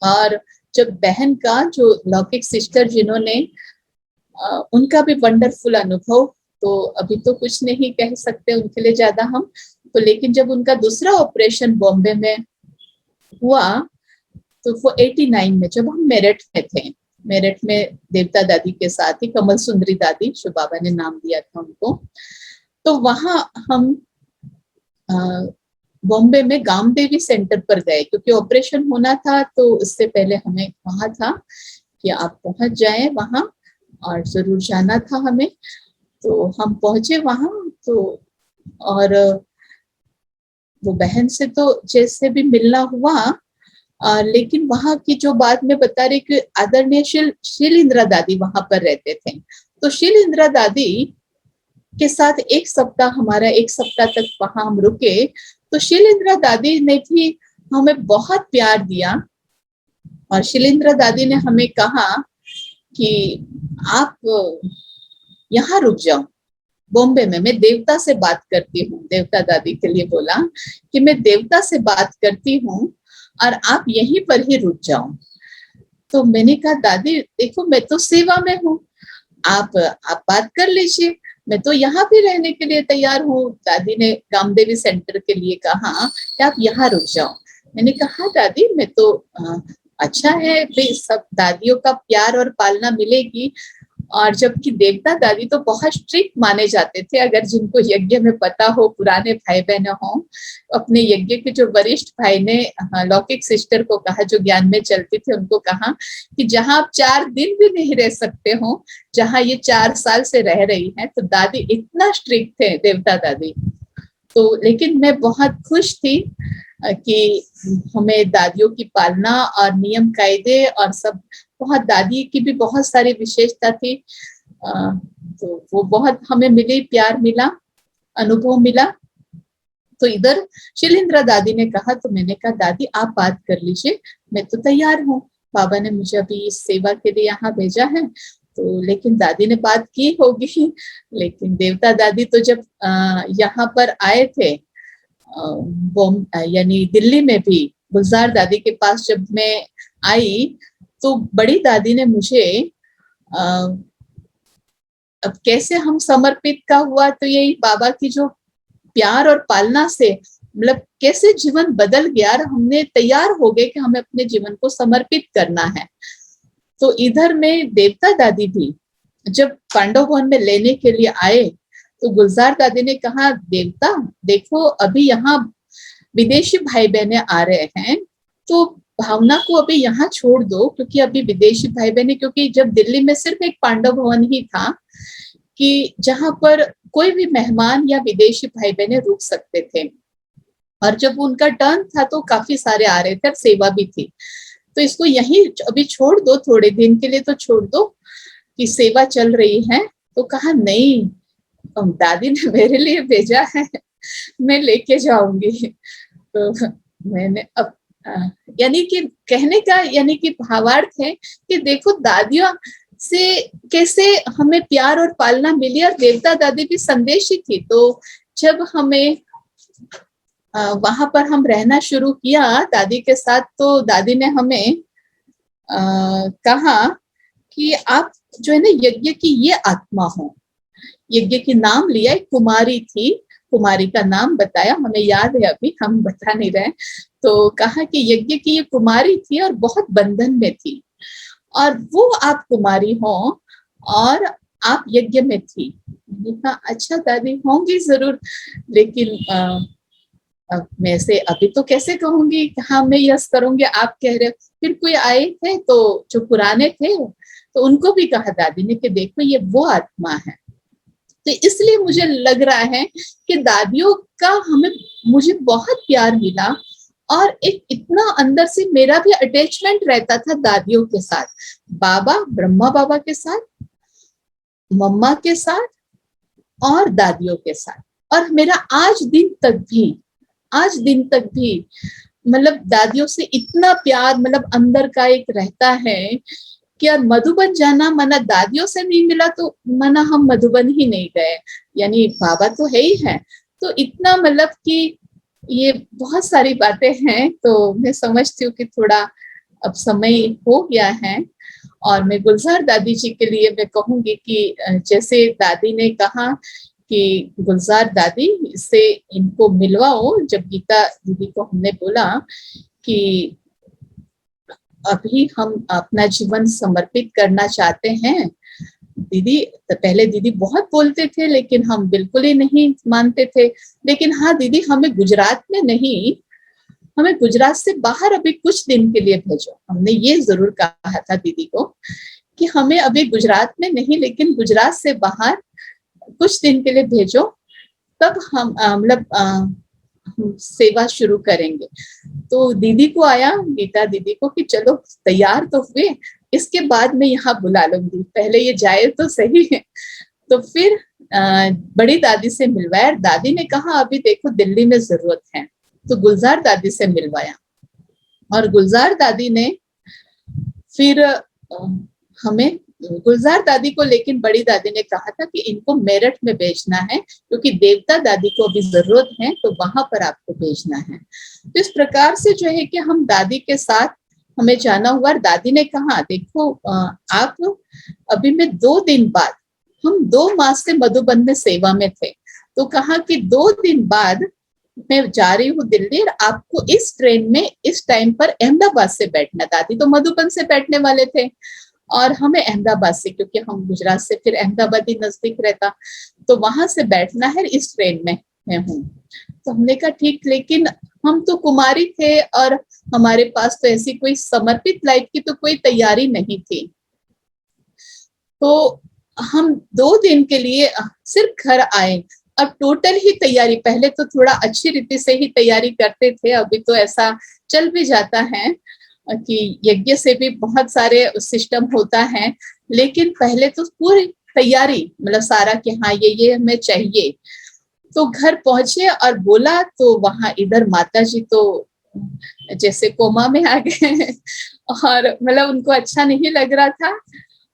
और जब बहन का जो लौकिक सिस्टर जिन्होंने उनका भी वंडरफुल अनुभव, तो अभी तो कुछ नहीं कह सकते उनके लिए ज्यादा हम तो। लेकिन जब उनका दूसरा ऑपरेशन बॉम्बे में हुआ तो वो 89 में जब हम मेरठ में थे, मेरठ में देवता दादी के साथ ही कमल सुंदरी दादी, जो बाबा ने नाम दिया था उनको, तो वहां हम बॉम्बे में गामदेवी सेंटर पर गए क्योंकि ऑपरेशन होना था। तो इससे पहले हमें कहा था कि आप पहुंच जाएं वहां, और जरूर जाना था हमें। तो हम पहुंचे वहां। तो और वो बहन से तो जैसे भी मिलना हुआ, लेकिन वहां की जो बात मैं बता रही कि आदरणीय शील दादी वहां पर रहते थे। तो शील दादी के साथ 1 सप्ताह हमारा 1 सप्ताह तक वहां हम रुके। तो शील दादी ने भी हमें बहुत प्यार दिया। और शील दादी ने हमें कहा कि आप यहाँ रुक जाओ बॉम्बे में, मैं देवता से बात करती हूँ। देवता दादी के लिए बोला कि मैं देवता से बात करती हूँ और आप यहीं पर ही रुक जाओ। तो मैंने कहा दादी देखो मैं तो सेवा में हूँ, आप बात कर लीजिए, मैं तो यहाँ भी रहने के लिए तैयार हूँ। दादी ने गामदेवी सेंटर के लिए कहा कि आप यहाँ रुक जाओ। मैंने कहा दादी मैं तो अच्छा है भाई, सब दादियों का प्यार और पालना मिलेगी। और जबकि देवता दादी तो बहुत स्ट्रिक्ट माने जाते थे। अगर जिनको यज्ञ में पता हो, पुराने भाई बहन हो, अपने यज्ञ के जो वरिष्ठ भाई ने लौकिक सिस्टर को कहा, जो ज्ञान में चलती थी, उनको कहा कि जहां आप 4 दिन भी नहीं रह सकते हो, जहां ये 4 साल से रह रही हैं। तो दादी इतना स्ट्रिक्ट थे देवता दादी। तो लेकिन मैं बहुत खुश थी कि हमें दादियों की पालना और नियम कायदे और सब, बहुत दादी की भी बहुत सारी विशेषता थी। तो वो बहुत हमें मिली, प्यार मिला, अनुभव मिला। तो इधर शीलेंद्र दादी ने कहा, तो मैंने कहा दादी आप बात कर लीजिए, मैं तो तैयार हूँ, बाबा ने मुझे अभी इस सेवा के लिए यहाँ भेजा है। तो लेकिन दादी ने बात की होगी। लेकिन देवता दादी तो जब यहाँ पर आए थे यानी दिल्ली में भी गुलजार दादी के पास जब मैं आई, तो बड़ी दादी ने मुझे अब कैसे हम समर्पित का हुआ, तो यही बाबा की जो प्यार और पालना से मतलब कैसे जीवन बदल गया और हमने तैयार हो गए कि हमें अपने जीवन को समर्पित करना है। तो इधर में देवता दादी भी जब पांडव भवन में लेने के लिए आए तो गुलजार दादी ने कहा, देवता देखो अभी यहाँ विदेशी भाई बहने आ रहे हैं, तो भावना को अभी यहाँ छोड़ दो, क्योंकि अभी विदेशी भाई बहने, क्योंकि जब दिल्ली में सिर्फ एक पांडव भवन ही था कि जहां पर कोई भी मेहमान या विदेशी भाई बहने रुक सकते थे, और जब उनका टर्न था तो काफी सारे आ रहे थे, सेवा भी थी, तो इसको यहीं अभी छोड़ दो, थोड़े दिन के लिए तो छोड़ दो कि सेवा चल रही है। तो कहा नहीं, दादी ने मेरे लिए भेजा है, मैं लेके जाऊंगी। तो मैंने अब यानी कि कहने का यानी कि भावार्थ है कि देखो दादियों से कैसे हमें प्यार और पालना मिली, और देवता दादी भी संदेशी थी। तो जब हमें वहां पर हम रहना शुरू किया दादी के साथ, तो दादी ने हमें कहा कि आप जो है ना यज्ञ की ये आत्मा हो। यज्ञ की नाम लिया, एक कुमारी थी, कुमारी का नाम बताया, हमें याद है अभी हम बता नहीं रहे। तो कहा कि यज्ञ की ये कुमारी थी और बहुत बंधन में थी, और वो आप कुमारी हो और आप यज्ञ में थी। कहा अच्छा दादी होंगी जरूर, लेकिन अब मैं से अभी तो कैसे कहूंगी, हाँ मैं यस करूंगी, आप कह रहे हो। फिर कोई आए थे तो जो पुराने थे तो उनको भी कहा दादी ने कि देखो ये वो आत्मा है। तो इसलिए मुझे लग रहा है कि दादियों का मुझे बहुत प्यार मिला, और एक इतना अंदर से मेरा भी अटैचमेंट रहता था दादियों के साथ, बाबा ब्रह्मा बाबा के साथ, मम्मा के साथ और दादियों के साथ। और मेरा आज दिन तक भी मतलब दादियों से इतना प्यार मतलब अंदर का एक रहता है कि यार मधुबन जाना मना दादियों से नहीं मिला तो मना हम मधुबन ही नहीं गए, यानी बाबा तो है ही है। तो इतना मतलब कि ये बहुत सारी बातें हैं। तो मैं समझती हूँ कि थोड़ा अब समय हो गया है, और मैं गुलजार दादी जी के लिए मैं कहूंगी कि जैसे दादी ने कहा कि गुलजार दादी से इनको मिलवाओ, जब गीता दीदी को हमने बोला कि अभी हम अपना जीवन समर्पित करना चाहते हैं दीदी, तो पहले दीदी बहुत बोलते थे लेकिन हम बिल्कुल ही नहीं मानते थे। लेकिन हाँ दीदी हमें गुजरात में नहीं, हमें गुजरात से बाहर अभी कुछ दिन के लिए भेजो। हमने ये जरूर कहा था दीदी को कि हमें अभी गुजरात में नहीं लेकिन गुजरात से बाहर कुछ दिन के लिए भेजो, तब हम मतलब सेवा शुरू करेंगे। तो दीदी को आया, गीता दीदी को कि चलो तैयार तो हुए, इसके बाद मैं यहाँ बुला लूंगी, पहले ये जाए तो सही है। तो फिर बड़ी दादी से मिलवाया। दादी ने कहा अभी देखो दिल्ली में जरूरत है, तो गुलजार दादी से मिलवाया, और गुलजार दादी ने फिर हमें गुलजार दादी को, लेकिन बड़ी दादी ने कहा था कि इनको मेरठ में भेजना है क्योंकि देवता दादी को अभी जरूरत है, तो वहां पर आपको भेजना है। तो इस प्रकार से जो है कि हम दादी के साथ हमें जाना हुआ। दादी ने कहा देखो आप अभी मैं 2 दिन बाद, हम 2 मास से मधुबन में सेवा में थे, तो कहा कि 2 दिन बाद मैं जा रही हूँ दिल्ली, और आपको इस ट्रेन में इस टाइम पर अहमदाबाद से बैठना। दादी तो मधुबन से बैठने वाले थे और हमें अहमदाबाद से, क्योंकि हम गुजरात से फिर अहमदाबाद ही नजदीक रहता, तो वहां से बैठना है, इस ट्रेन में मैं हूँ। तो हमने कहा ठीक, लेकिन हम तो कुमारी थे और हमारे पास तो ऐसी कोई समर्पित लाइफ की तो कोई तैयारी नहीं थी। तो हम 2 दिन के लिए सिर्फ घर आए। अब टोटल ही तैयारी, पहले तो थोड़ा अच्छी रीति से ही तैयारी करते थे, अभी तो ऐसा चल भी जाता है कि यज्ञ से भी बहुत सारे सिस्टम होता है, लेकिन पहले तो पूरी तैयारी मतलब सारा कि हाँ ये हमें चाहिए। तो घर पहुंचे और बोला, तो वहां इधर माता जी तो जैसे कोमा में आ गए और मतलब उनको अच्छा नहीं लग रहा था।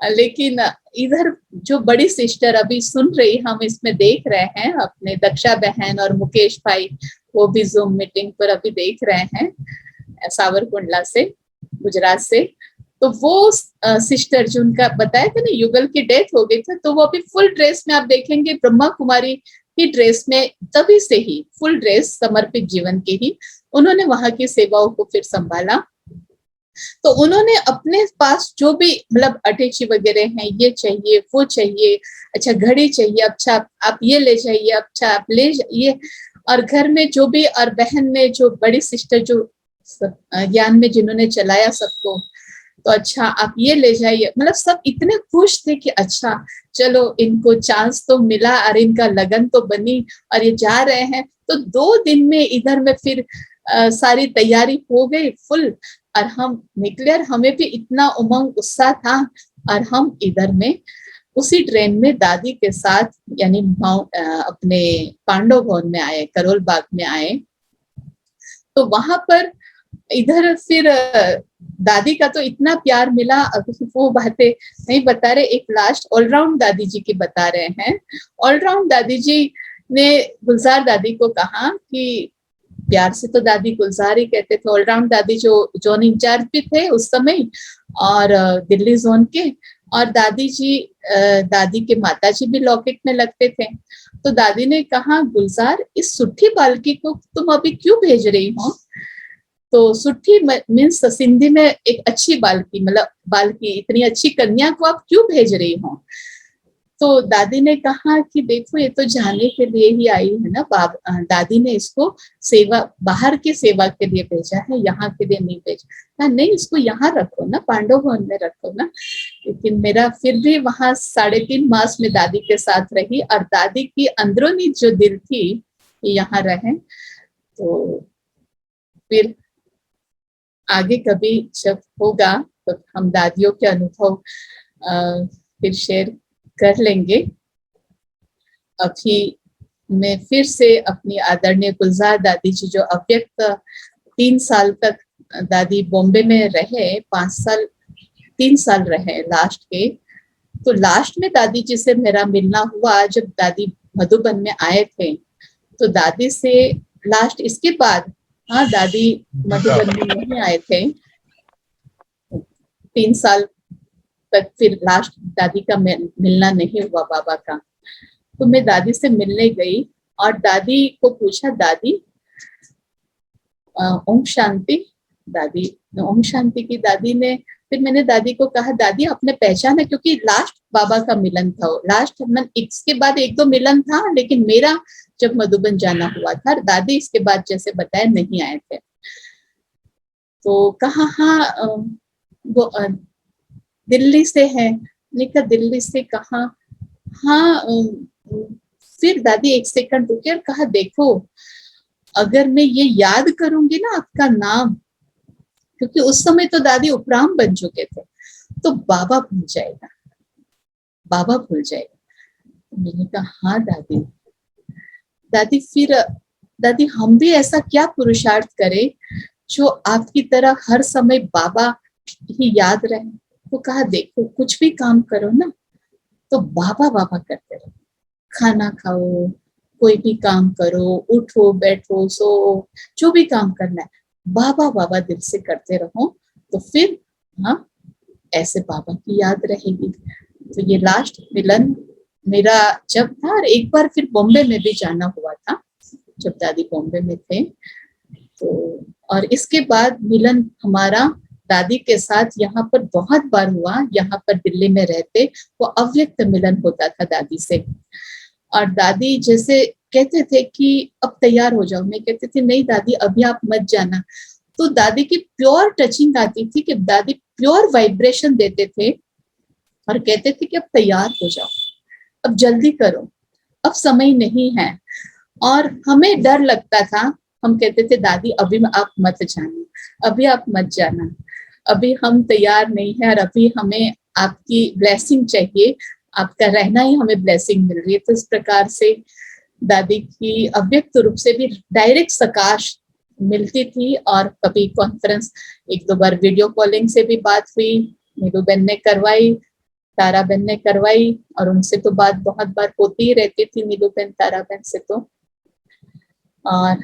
लेकिन इधर जो बड़ी सिस्टर अभी सुन रही, हम इसमें देख रहे हैं अपने दक्षा बहन और मुकेश भाई, वो भी जूम मीटिंग पर अभी देख रहे हैं सावरकुंडला से, गुजरात से। तो वो सिस्टर जो उनका बताया था ना, युगल की डेथ हो गई थी, तो वो अभी फुल ड्रेस में आप देखेंगे ब्रह्मा कुमारी की ड्रेस में, तभी से ही फुल ड्रेस समर्पित जीवन की ही उन्होंने वहां की सेवाओं को फिर संभाला। तो उन्होंने अपने पास जो भी मतलब अटैची वगैरह हैं, ये चाहिए वो चाहिए, अच्छा घड़ी चाहिए, अच्छा आप ये ले जाइए, अच्छा आप ले ये, और घर में जो भी, और बहन ने जो बड़ी सिस्टर जो ज्ञान में जिन्होंने चलाया सबको, तो अच्छा आप ये ले जाइए, मतलब सब इतने खुश थे कि अच्छा चलो इनको चांस तो मिला और इनका लगन तो बनी और ये जा रहे हैं। तो 2 दिन में इधर में फिर सारी तैयारी हो गई फुल, और हम निकले और हमें भी इतना उमंग उत्साह था, और हम इधर में उसी ट्रेन में दादी के साथ यानी अपने पांडव भवन में आए, करोल बाग में आए। तो वहां पर इधर फिर दादी का तो इतना प्यार मिला, अभी वो बातें नहीं बता रहे, एक लास्ट ऑलराउंड दादी जी की बता रहे हैं। ऑलराउंड दादी जी ने गुलजार दादी को कहा कि प्यार से तो दादी गुलजार ही कहते थे, ऑलराउंड दादी जो जोन इंचार्ज भी थे उस समय और दिल्ली जोन के, और दादी जी दादी के माता जी भी लौकिक में लगते थे। तो दादी ने कहा गुलजार इस सुट्ठी बालकी को तुम अभी क्यों भेज रही हो? तो सुट्ठी मीन्स सिंधी में एक अच्छी बालकी, मतलब बालकी, इतनी अच्छी कन्या को आप क्यों भेज रही हो? तो दादी ने कहा कि देखो ये तो जाने के लिए ही आई है ना, दादी ने इसको सेवा, बाहर की सेवा के लिए भेजा है, यहाँ के लिए नहीं भेजा। नहीं, इसको यहाँ रखो ना, पांडव भवन में रखो ना। लेकिन मेरा फिर भी वहां 3.5 मास में दादी के साथ रही, और दादी की अंदरूनी जो दिल थी यहाँ रहे। तो फिर आगे कभी जब होगा तो हम दादियों के अनुभव फिर शेयर कर लेंगे। अभी मैं फिर से अपनी आदरणीय गुलजार दादी जी, जो अव्यक्त 3 साल तक दादी बॉम्बे में रहे, 3 साल रहे लास्ट के। तो लास्ट में दादी जी से मेरा मिलना हुआ जब दादी मधुबन में आए थे। तो दादी से लास्ट, इसके बाद हाँ दादी मधुबन में नहीं आए थे 3 साल तक, फिर लास्ट दादी का मिलना नहीं हुआ बाबा का। तो मैं दादी से मिलने गई और दादी को पूछा, दादी ओम शांति, दादी ओम शांति की। दादी ने, फिर मैंने दादी को कहा दादी आपने पहचाना, क्योंकि लास्ट बाबा का मिलन था, लास्ट इसके बाद 1-2 मिलन था, लेकिन मेरा जब मधुबन जाना हुआ था, दादी इसके बाद जैसे बताया नहीं आए थे। तो कहा हाँ वो दिल्ली से है। मैंने कहा दिल्ली से कहा? हाँ। फिर दादी 1 सेकंड रुकी और कहा देखो अगर मैं ये याद करूंगी ना आपका नाम, क्योंकि उस समय तो दादी उपराम बन चुके थे, तो बाबा भूल जाएगा, बाबा भूल जाएगा। मैंने कहा हाँ दादी। दादी फिर दादी हम भी ऐसा क्या पुरुषार्थ करें जो आपकी तरह हर समय बाबा ही याद रहे। तो कहा देखो कुछ भी काम करो ना तो बाबा बाबा करते रहो, खाना खाओ, कोई भी काम करो, उठो बैठो सो, जो भी काम करना है बाबा बाबा दिल से करते रहो, तो फिर हाँ ऐसे बाबा की याद रहेगी। तो ये लास्ट मिलन मेरा जब था, और एक बार फिर बॉम्बे में भी जाना हुआ था जब दादी बॉम्बे में थे। तो और इसके बाद मिलन हमारा दादी के साथ यहाँ पर बहुत बार हुआ। यहाँ पर दिल्ली में रहते वो अव्यक्त मिलन होता था दादी से, और दादी जैसे कहते थे कि अब तैयार हो जाओ, मैं कहती थी नहीं दादी अभी आप मत जाना। तो दादी की प्योर टचिंग आती थी कि दादी प्योर वाइब्रेशन देते थे और कहते थे कि अब तैयार हो जाओ, अब जल्दी करो, अब समय नहीं है। और हमें डर लगता था, हम कहते थे दादी अभी आप मत जाना, अभी आप मत जाना, अभी हम तैयार नहीं है, और अभी हमें आपकी ब्लेसिंग चाहिए, आपका रहना ही हमें ब्लेसिंग मिल रही है। तो इस प्रकार से दादी की अव्यक्त रूप से भी डायरेक्ट सकाश मिलती थी, और कभी कॉन्फ्रेंस 1-2 बार वीडियो कॉलिंग से भी बात हुई, नीलू बहन ने करवाई, तारा बहन ने करवाई, और उनसे तो बात बहुत बार होती ही रहती थी नीलू बहन तारा बहन से तो। और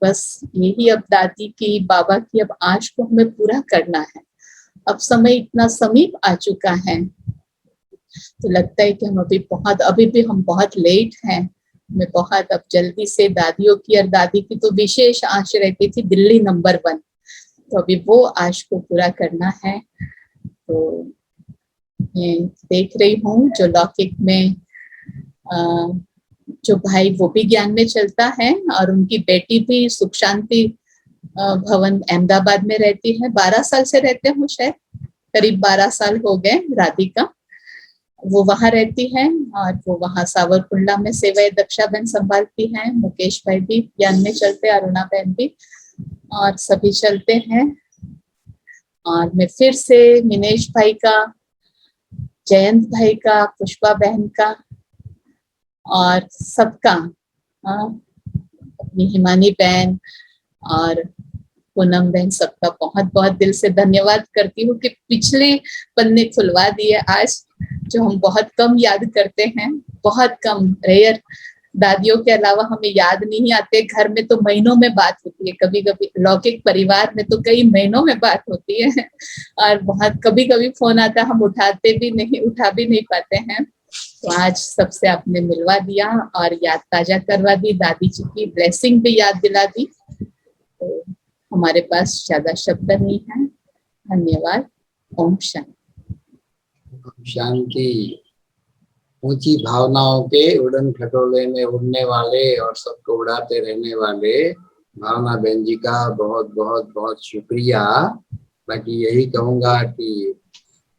बस यही अब दादी की बाबा की अब आश को हमें पूरा करना है। अब समय इतना समीप आ चुका है, तो लगता है कि हम अभी भी हम बहुत लेट हैं। मैं बहुत अब जल्दी से दादियों की, और दादी की तो विशेष आश रहती थी दिल्ली नंबर 1, तो अभी वो आश को पूरा करना है। तो मैं देख रही हूँ जो लौकिक में जो भाई वो भी ज्ञान में चलता है, और उनकी बेटी भी सुख शांति भवन अहमदाबाद में रहती है, 12 साल से रहते हैं शायद, करीब 12 साल हो गए राधिका, वो वहां रहती है, और वो वहां सावरकुंडला में सेवा दक्षा बहन संभालती हैं। मुकेश भाई भी ज्ञान में चलते, अरुणा बहन भी, और सभी चलते हैं। और मैं फिर से मिनेश भाई का, जयंत भाई का, पुष्पा बहन का और सबका, अपनी हिमानी बहन और पूनम बहन, सबका बहुत बहुत दिल से धन्यवाद करती हूँ कि पिछले पन्ने खुलवा दिए आज, जो हम बहुत कम याद करते हैं, बहुत कम, रेयर। दादियों के अलावा हमें याद नहीं आते। घर में तो महीनों में बात होती है, कभी कभी लौकिक परिवार में तो कई महीनों में बात होती है, और बहुत कभी कभी फोन आता है, हम उठा भी नहीं पाते हैं। तो आज सबसे आपने मिलवा दिया और याद ताजा करवा दी, दादी जी की ब्लेसिंग भी याद दिला दी। तो हमारे पास ज्यादा शब्द नहीं है। धन्यवाद। ओम शांति। शांति। ऊंची भावनाओं के उड़न खटोले में उड़ने वाले और सबको उड़ाते रहने वाले भावना बहन जी का बहुत बहुत बहुत शुक्रिया। बाकी यही कहूंगा कि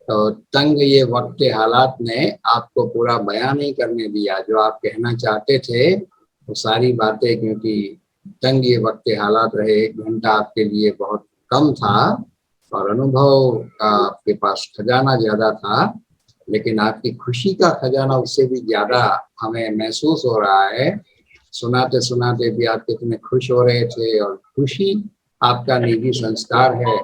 तो तंग ये वक्त के हालात ने आपको पूरा बयान नहीं करने दिया जो आप कहना चाहते थे, वो सारी बातें, क्योंकि तंग ये वक्त के हालात रहे। 1 घंटा आपके लिए बहुत कम था और अनुभव का आपके पास खजाना ज्यादा था, लेकिन आपकी खुशी का खजाना उससे भी ज्यादा हमें महसूस हो रहा है। सुनाते सुनाते भी आप कितने खुश हो रहे थे, और खुशी आपका निजी संस्कार है।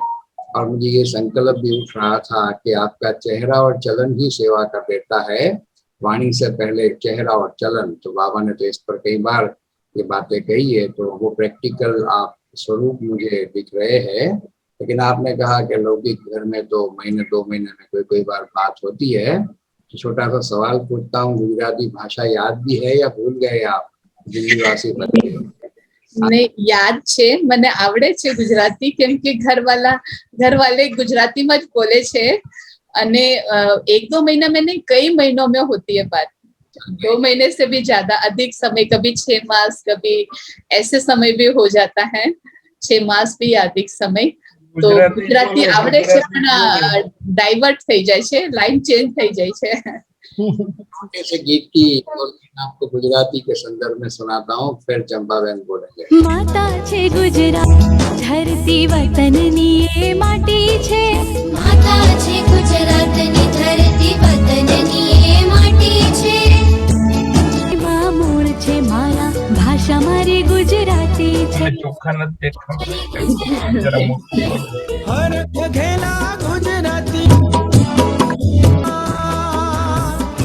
और मुझे ये संकल्प भी उठ रहा था कि आपका चेहरा और चलन ही सेवा कर देता है, वाणी से पहले चेहरा और चलन। तो बाबा ने तो इस पर कई बार ये बातें कही है, तो वो प्रैक्टिकल आप स्वरूप मुझे दिख रहे हैं। लेकिन आपने कहा कि लौकिक घर में तो महीने 2 महीने में कोई बार बात होती है। तो छोटा सा सवाल पूछता हूँ, गुजराती भाषा याद भी है या भूल गए आप? दिल्लीवासी बच्चे नहीं, याद छे, મને આવડે છે ગુજરાતી, કેમ કે ઘરવાले गुजराती में बोले छे, અને 1-2 महीना में नहीं, कई महीनों में होती है बात। 2 महीने से भी ज्यादा, अधिक समय, कभी 6 मास, कभी ऐसे समय भी हो जाता है, 6 मास भी अधिक समय। तो गुजराती आवड़े छे पण डाइवर्ट થઈ જાય છે, लाइन चेंज થઈ જાય છે। ऐसे गीत की आपको गुजराती के संदर्भ में सुनाता हूँ, फिर चंपा बहन बोलेंगे। माता छे गुजरात धरती वतननी ए माटी छे, माता छे गुजरातनी धरती वतननी ए माटी छे, मां मूળ छे मारा भाषा मारी गुजराती छे। ચોખ્ખા નથી દેખાતા જરા મોટું हर घेला गुजराती,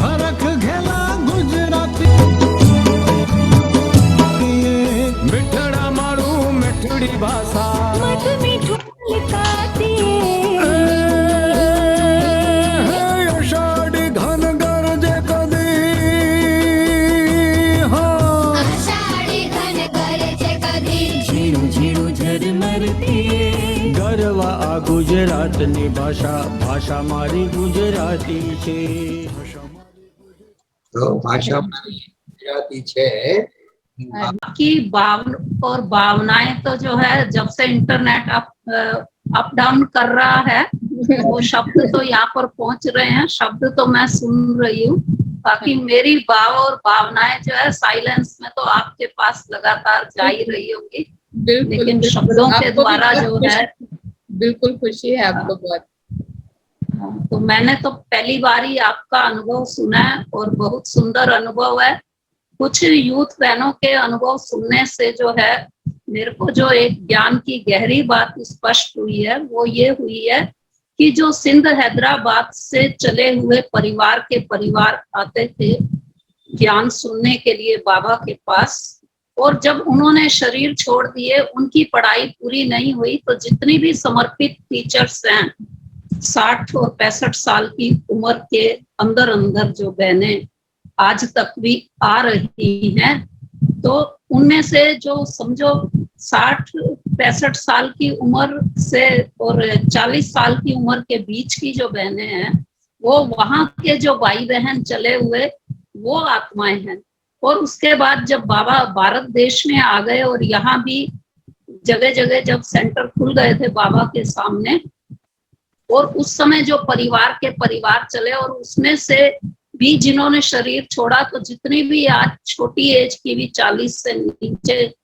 हरख घेला गुजराती, मिठड़ा मारू मिठड़ी भाषा, मत मीठू लिखाती अषाढ़ी घन गरजे कदी, आषाढ़ी घन गरजे कदी, झीणू झीणू झरमरती गरवा आ गुजरातनी भाषा, भाषा मारी गुजराती छे। तो भाषा हमारी गुजराती छे। की भावनाएं तो जो है, जब से इंटरनेट अप डाउन कर रहा है, वो शब्द तो यहाँ पर पहुंच रहे हैं, शब्द तो मैं सुन रही हूँ। बाकी मेरी भाव और भावनाएं जो है साइलेंस में तो आपके पास लगातार जा ही रही होंगी, लेकिन शब्दों के द्वारा जो है बिल्कुल खुशी है आपको बहुत। तो मैंने तो पहली बार ही आपका अनुभव सुना है और बहुत सुंदर अनुभव है। कुछ यूथ बहनों के अनुभव सुनने से जो है मेरे को जो एक ज्ञान की गहरी बात स्पष्ट हुई है, वो ये हुई है कि जो सिंध हैदराबाद से चले हुए परिवार आते थे ज्ञान सुनने के लिए बाबा के पास, और जब उन्होंने शरीर छोड़ दिए, उनकी पढ़ाई पूरी नहीं हुई, तो जितनी भी समर्पित टीचर्स हैं 60 और 65 साल की उम्र के अंदर अंदर जो बहनें आज तक भी आ रही हैं, तो उनमें से जो समझो 60-65 साल की उम्र से और 40 साल की उम्र के बीच की जो बहनें हैं, वो वहां के जो भाई बहन चले हुए वो आत्माएं हैं। और उसके बाद जब बाबा भारत देश में आ गए और यहाँ भी जगह जगह जब सेंटर खुल गए थे बाबा के सामने, और उस समय जो परिवार चले और उसमें से भी जिन्होंने शरीर छोड़ा, तो जितनी भी आज छोटी एज की भी 40 से नीचे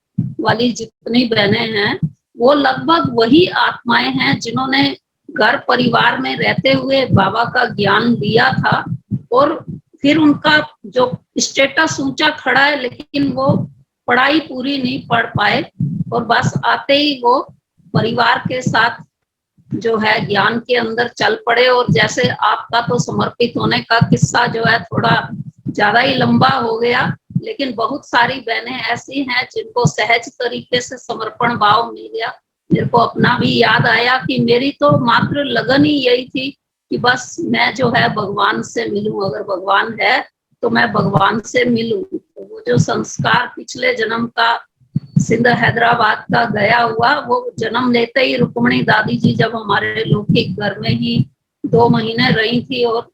वाली जितनी बहनें हैं, वो लगभग वही आत्माएं हैं जिन्होंने घर परिवार में रहते हुए बाबा का ज्ञान लिया था और फिर उनका जो स्टेटस ऊंचा खड़ा है, लेकिन वो पढ़ाई पूरी नहीं पढ़ पाए और बस आते ही वो परिवार के साथ जो है ज्ञान के अंदर चल पड़े। और जैसे आपका तो समर्पित होने का किस्सा जो है थोड़ा ज्यादा ही लंबा हो गया, लेकिन बहुत सारी बहनें ऐसी हैं जिनको सहज तरीके से समर्पण भाव मिल गया। मेरे को अपना भी याद आया कि मेरी तो मात्र लगन ही यही थी कि बस मैं जो है भगवान से मिलूं, अगर भगवान है तो मैं भगवान से मिलूं। तो वो जो संस्कार पिछले जन्म का सिंध हैदराबाद का गया हुआ, वो जन्म लेते ही रुक्मणी दादी जी जब हमारे लौकिक घर में ही 2 महीने रही थी और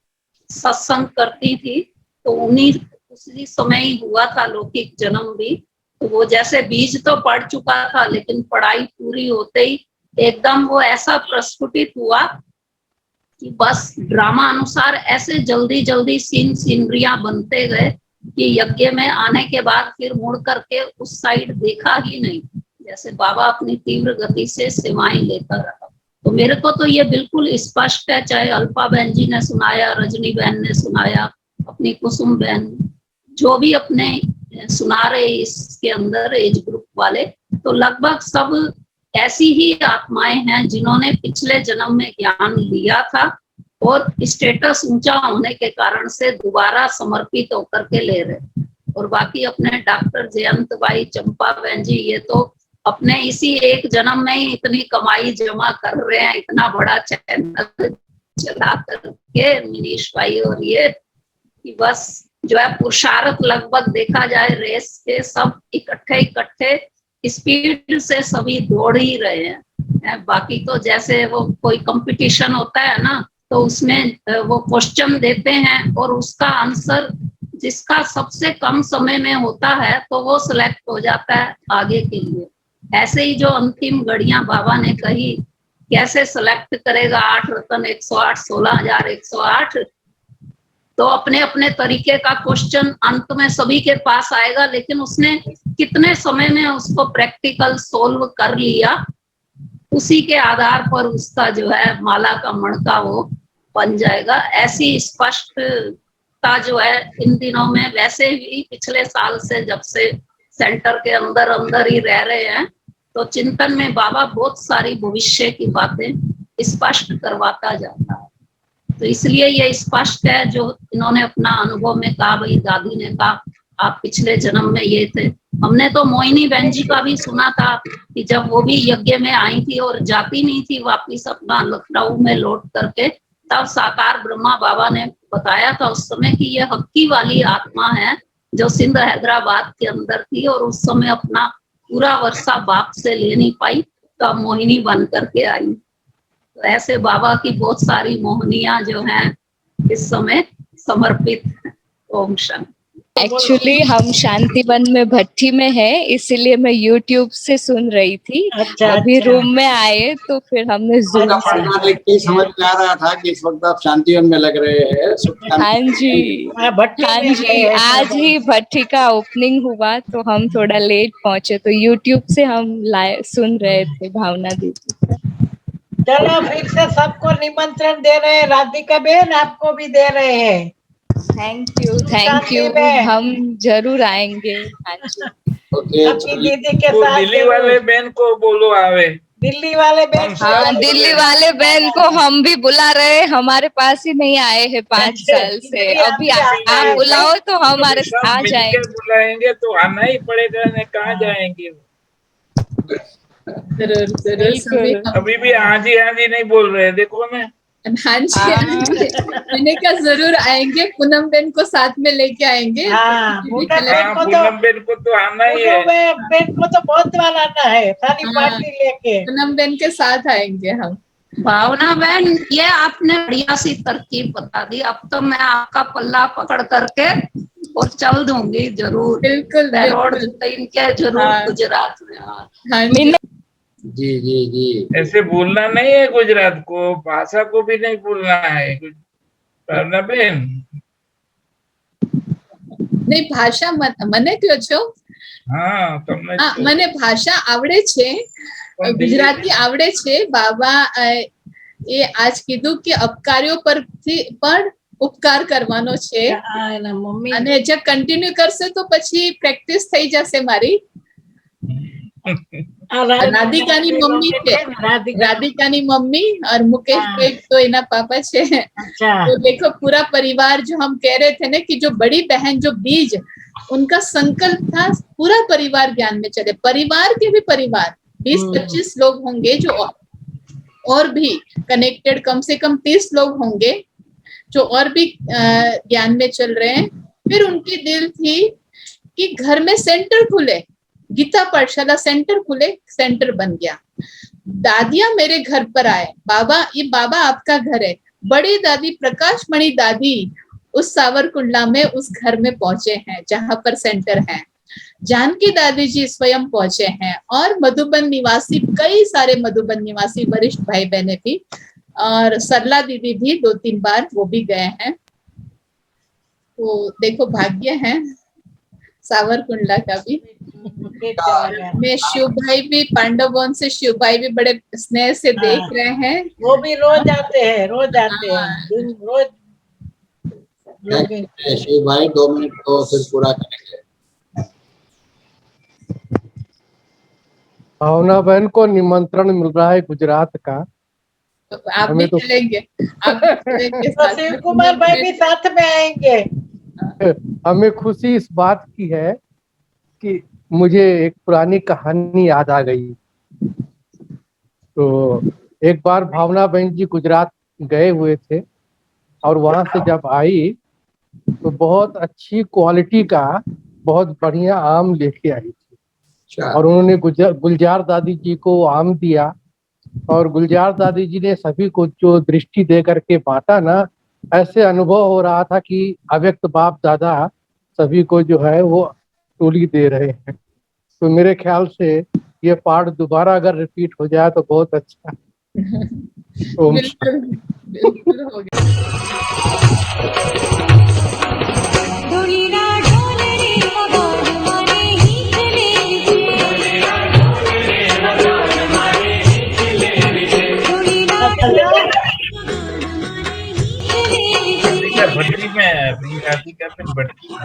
सत्संग करती थी, तो उसी समय ही हुआ था लौकिक जन्म भी। तो वो जैसे बीज तो पड़ चुका था, लेकिन पढ़ाई पूरी होते ही एकदम वो ऐसा प्रस्फुटित हुआ कि बस ड्रामा अनुसार ऐसे जल्दी जल्दी सीनरियां बनते गए कि यज्ञ में आने के बाद फिर मुड़ करके उस साइड देखा ही नहीं, जैसे बाबा अपनी तीव्र गति से सेवाएं लेता रहा। तो मेरे को तो ये बिल्कुल स्पष्ट है, चाहे अल्पा बहन जी ने सुनाया, रजनी बहन ने सुनाया, अपनी कुसुम बहन, जो भी अपने सुना रहे इसके अंदर एज ग्रुप वाले, तो लगभग सब ऐसी ही आत्माएं हैं जिन्होंने पिछले जन्म में ज्ञान लिया था और स्टेटस ऊंचा होने के कारण से दोबारा समर्पित होकर के ले रहे। और बाकी अपने डॉक्टर जयंत भाई, चंपा बहन जी, ये तो अपने इसी एक जन्म में ही इतनी कमाई जमा कर रहे हैं, इतना बड़ा चैनल चला करके मनीष भाई, और ये कि बस जो है पुरुषार्थ लगभग देखा जाए रेस के सब इकट्ठे स्पीड से सभी दौड़ ही रहे हैं। बाकी तो जैसे वो कोई कंपटीशन होता है ना, तो उसमें वो क्वेश्चन देते हैं और उसका आंसर जिसका सबसे कम समय में होता है तो वो सिलेक्ट हो जाता है आगे के लिए। ऐसे ही जो अंतिम घड़ियां बाबा ने कही, कैसे सिलेक्ट करेगा 8 रत्न 108 16,108, तो अपने अपने तरीके का क्वेश्चन अंत में सभी के पास आएगा, लेकिन उसने कितने समय में उसको प्रैक्टिकल सोल्व कर लिया, उसी के आधार पर उसका जो है माला का मणका वो बन जाएगा। ऐसी स्पष्टता जो है इन दिनों में, वैसे भी पिछले साल से जब से सेंटर के अंदर अंदर ही रह रहे हैं, तो चिंतन में बाबा बहुत सारी भविष्य की बातें स्पष्ट करवाता जाता है। तो इसलिए ये स्पष्ट है जो इन्होंने अपना अनुभव में कहा, भाई दादी ने कहा आप पिछले जन्म में ये थे। हमने तो मोहिनी बहन जी का भी सुना था कि जब वो भी यज्ञ में आई थी और जाती नहीं थी वापिस अपना लखनऊ में लौट करके, तब साकार ब्रह्मा बाबा ने बताया था उस समय कि ये हक्की वाली आत्मा है जो सिंध हैदराबाद के अंदर थी और उस समय अपना पूरा वर्षा बाप से ले नहीं पाई, तो अब मोहिनी बन करके आई। तो ऐसे बाबा की बहुत सारी मोहनियां जो हैं इस समय समर्पित हैं। ओम शांति। एक्चुअली हम शांतिवन में भट्टी में है, इसीलिए मैं YouTube से सुन रही थी। अभी रूम में आए तो फिर हमने Zoom से समझ में आ रहा था कि इस वक्त आप शांतिवन में लग रहे हैं। हाँ जी, हाँ जी, आज ही भट्टी का ओपनिंग हुआ तो हम थोड़ा लेट पहुंचे, तो YouTube से हम सुन रहे थे भावना दीदी। चलो फिर से सबको निमंत्रण दे रहे हैं, राधिका बहन आपको भी दे रहे हैं। थैंक यू, हम जरूर आएंगे। हाँ जी, अपनी दीदी के साथ। दिल्ली वाले बहन को बोलो आवे। दिल्ली वाले बहन, हाँ दिल्ली वाले बहन को हम भी बुला रहे, हमारे पास ही नहीं आए हैं 5 साल से। अभी आप बुलाओ तो हमारे आ जाएंगे। बुलाएंगे तो आना ही पड़ेगा, नहीं कहाँ जाएंगे। जरूर। अभी भी आजी नहीं बोल रहे, देखो ना। हाँ जी, हाँ जी, मैंने कहा जरूर आएंगे, पूनम बेन को साथ में लेके आएंगे। हाँ, पूनम बेन को तो पूनम बेन को तो आना ही है। पूनम बेन को तो बहुत बार आना है सारी हाँ, पार्टी लेके। पूनम बेन के साथ आएंगे हम। भावना बहन, ये आपने बढ़िया सी तरकीब बता दी। अब तो मैं आपका पल्ला पकड़ करके और चल दूंगी जरूर। बिल्कुल रोड के जरूर हाँ। गुजरात में। हाँ जी, जी जी जी। ऐसे भूलना नहीं है गुजरात को, भाषा को भी नहीं भूलना है भावना बेन। નહીં ભાષા મને કયો છો? હા તમને હા, મને ભાષા આવડે છે, ગુજરાતી આવડે છે। બાબા એ આજ કીધું કે અપકાર્યો પરથી પણ ઉપકાર કરવાનો છે અને જે કન્ટિન્યુ કરશે તો પછી પ્રેક્ટિસ થઈ જશે મારી। રાધિકાની મમ્મી છે, રાધિકાની मम्मी और मुकेश भाई तो इना पापा छे। तो देखो पूरा परिवार, जो हम कह रहे थे ना कि जो बड़ी बहन जो बीज, उनका संकल्प था पूरा परिवार ज्ञान में चले। परिवार के भी परिवार 20-25 लोग होंगे जो और भी कनेक्टेड, कम से कम 30 लोग होंगे जो और भी ज्ञान में चल रहे हैं। फिर उनकी दिल थी कि घर में सेंटर खुले, गीता पाठशाला सेंटर खुले, सेंटर बन गया। दादियां मेरे घर पर आए, बाबा ये बाबा आपका घर है। बड़ी दादी प्रकाश मणि दादी उस सावरकुंडला में उस घर में पहुंचे हैं जहां पर सेंटर है। जानकी दादी जी स्वयं पहुंचे हैं और मधुबन निवासी कई सारे मधुबन निवासी वरिष्ठ भाई बहने भी, और सरला दीदी भी 2-3 बार वो भी गए हैं। तो देखो भाग्य है सावरकुंडला का भी। मैं शिव भाई भी, पांडव वन से शिव भाई भी बड़े स्नेह से देख रहे हैं। वो भी रोज आते हैं, रोज आते हैं, रोज। शिव भाई 2 मिनट तो फिर पूरा करेंगे। भावना बहन को निमंत्रण मिल रहा है गुजरात का। तो आप भी चलेंगे, आप भी चलेंगे तो शिव कुमार भाई भी साथ में आएंगे। हमें खुशी इस बात की है कि मुझे एक पुरानी कहानी याद आ गई। तो एक बार भावना बहन जी गुजरात गए हुए थे और वहां से जब आई तो बहुत अच्छी क्वालिटी का बहुत बढ़िया आम लेके आई थी और उन्होंने गुलजार दादी जी को आम दिया और गुलजार दादी जी ने सभी को जो दृष्टि दे करके बांटा ना, ऐसे अनुभव हो रहा था कि अव्यक्त बाप दादा सभी को जो है वो टोली दे रहे हैं। तो मेरे ख्याल से ये पाठ दोबारा अगर रिपीट हो जाए तो बहुत अच्छा। बिल्कुल बिल्कुल हो गया। भट्टी में है, राधिका फिर भट्टी में।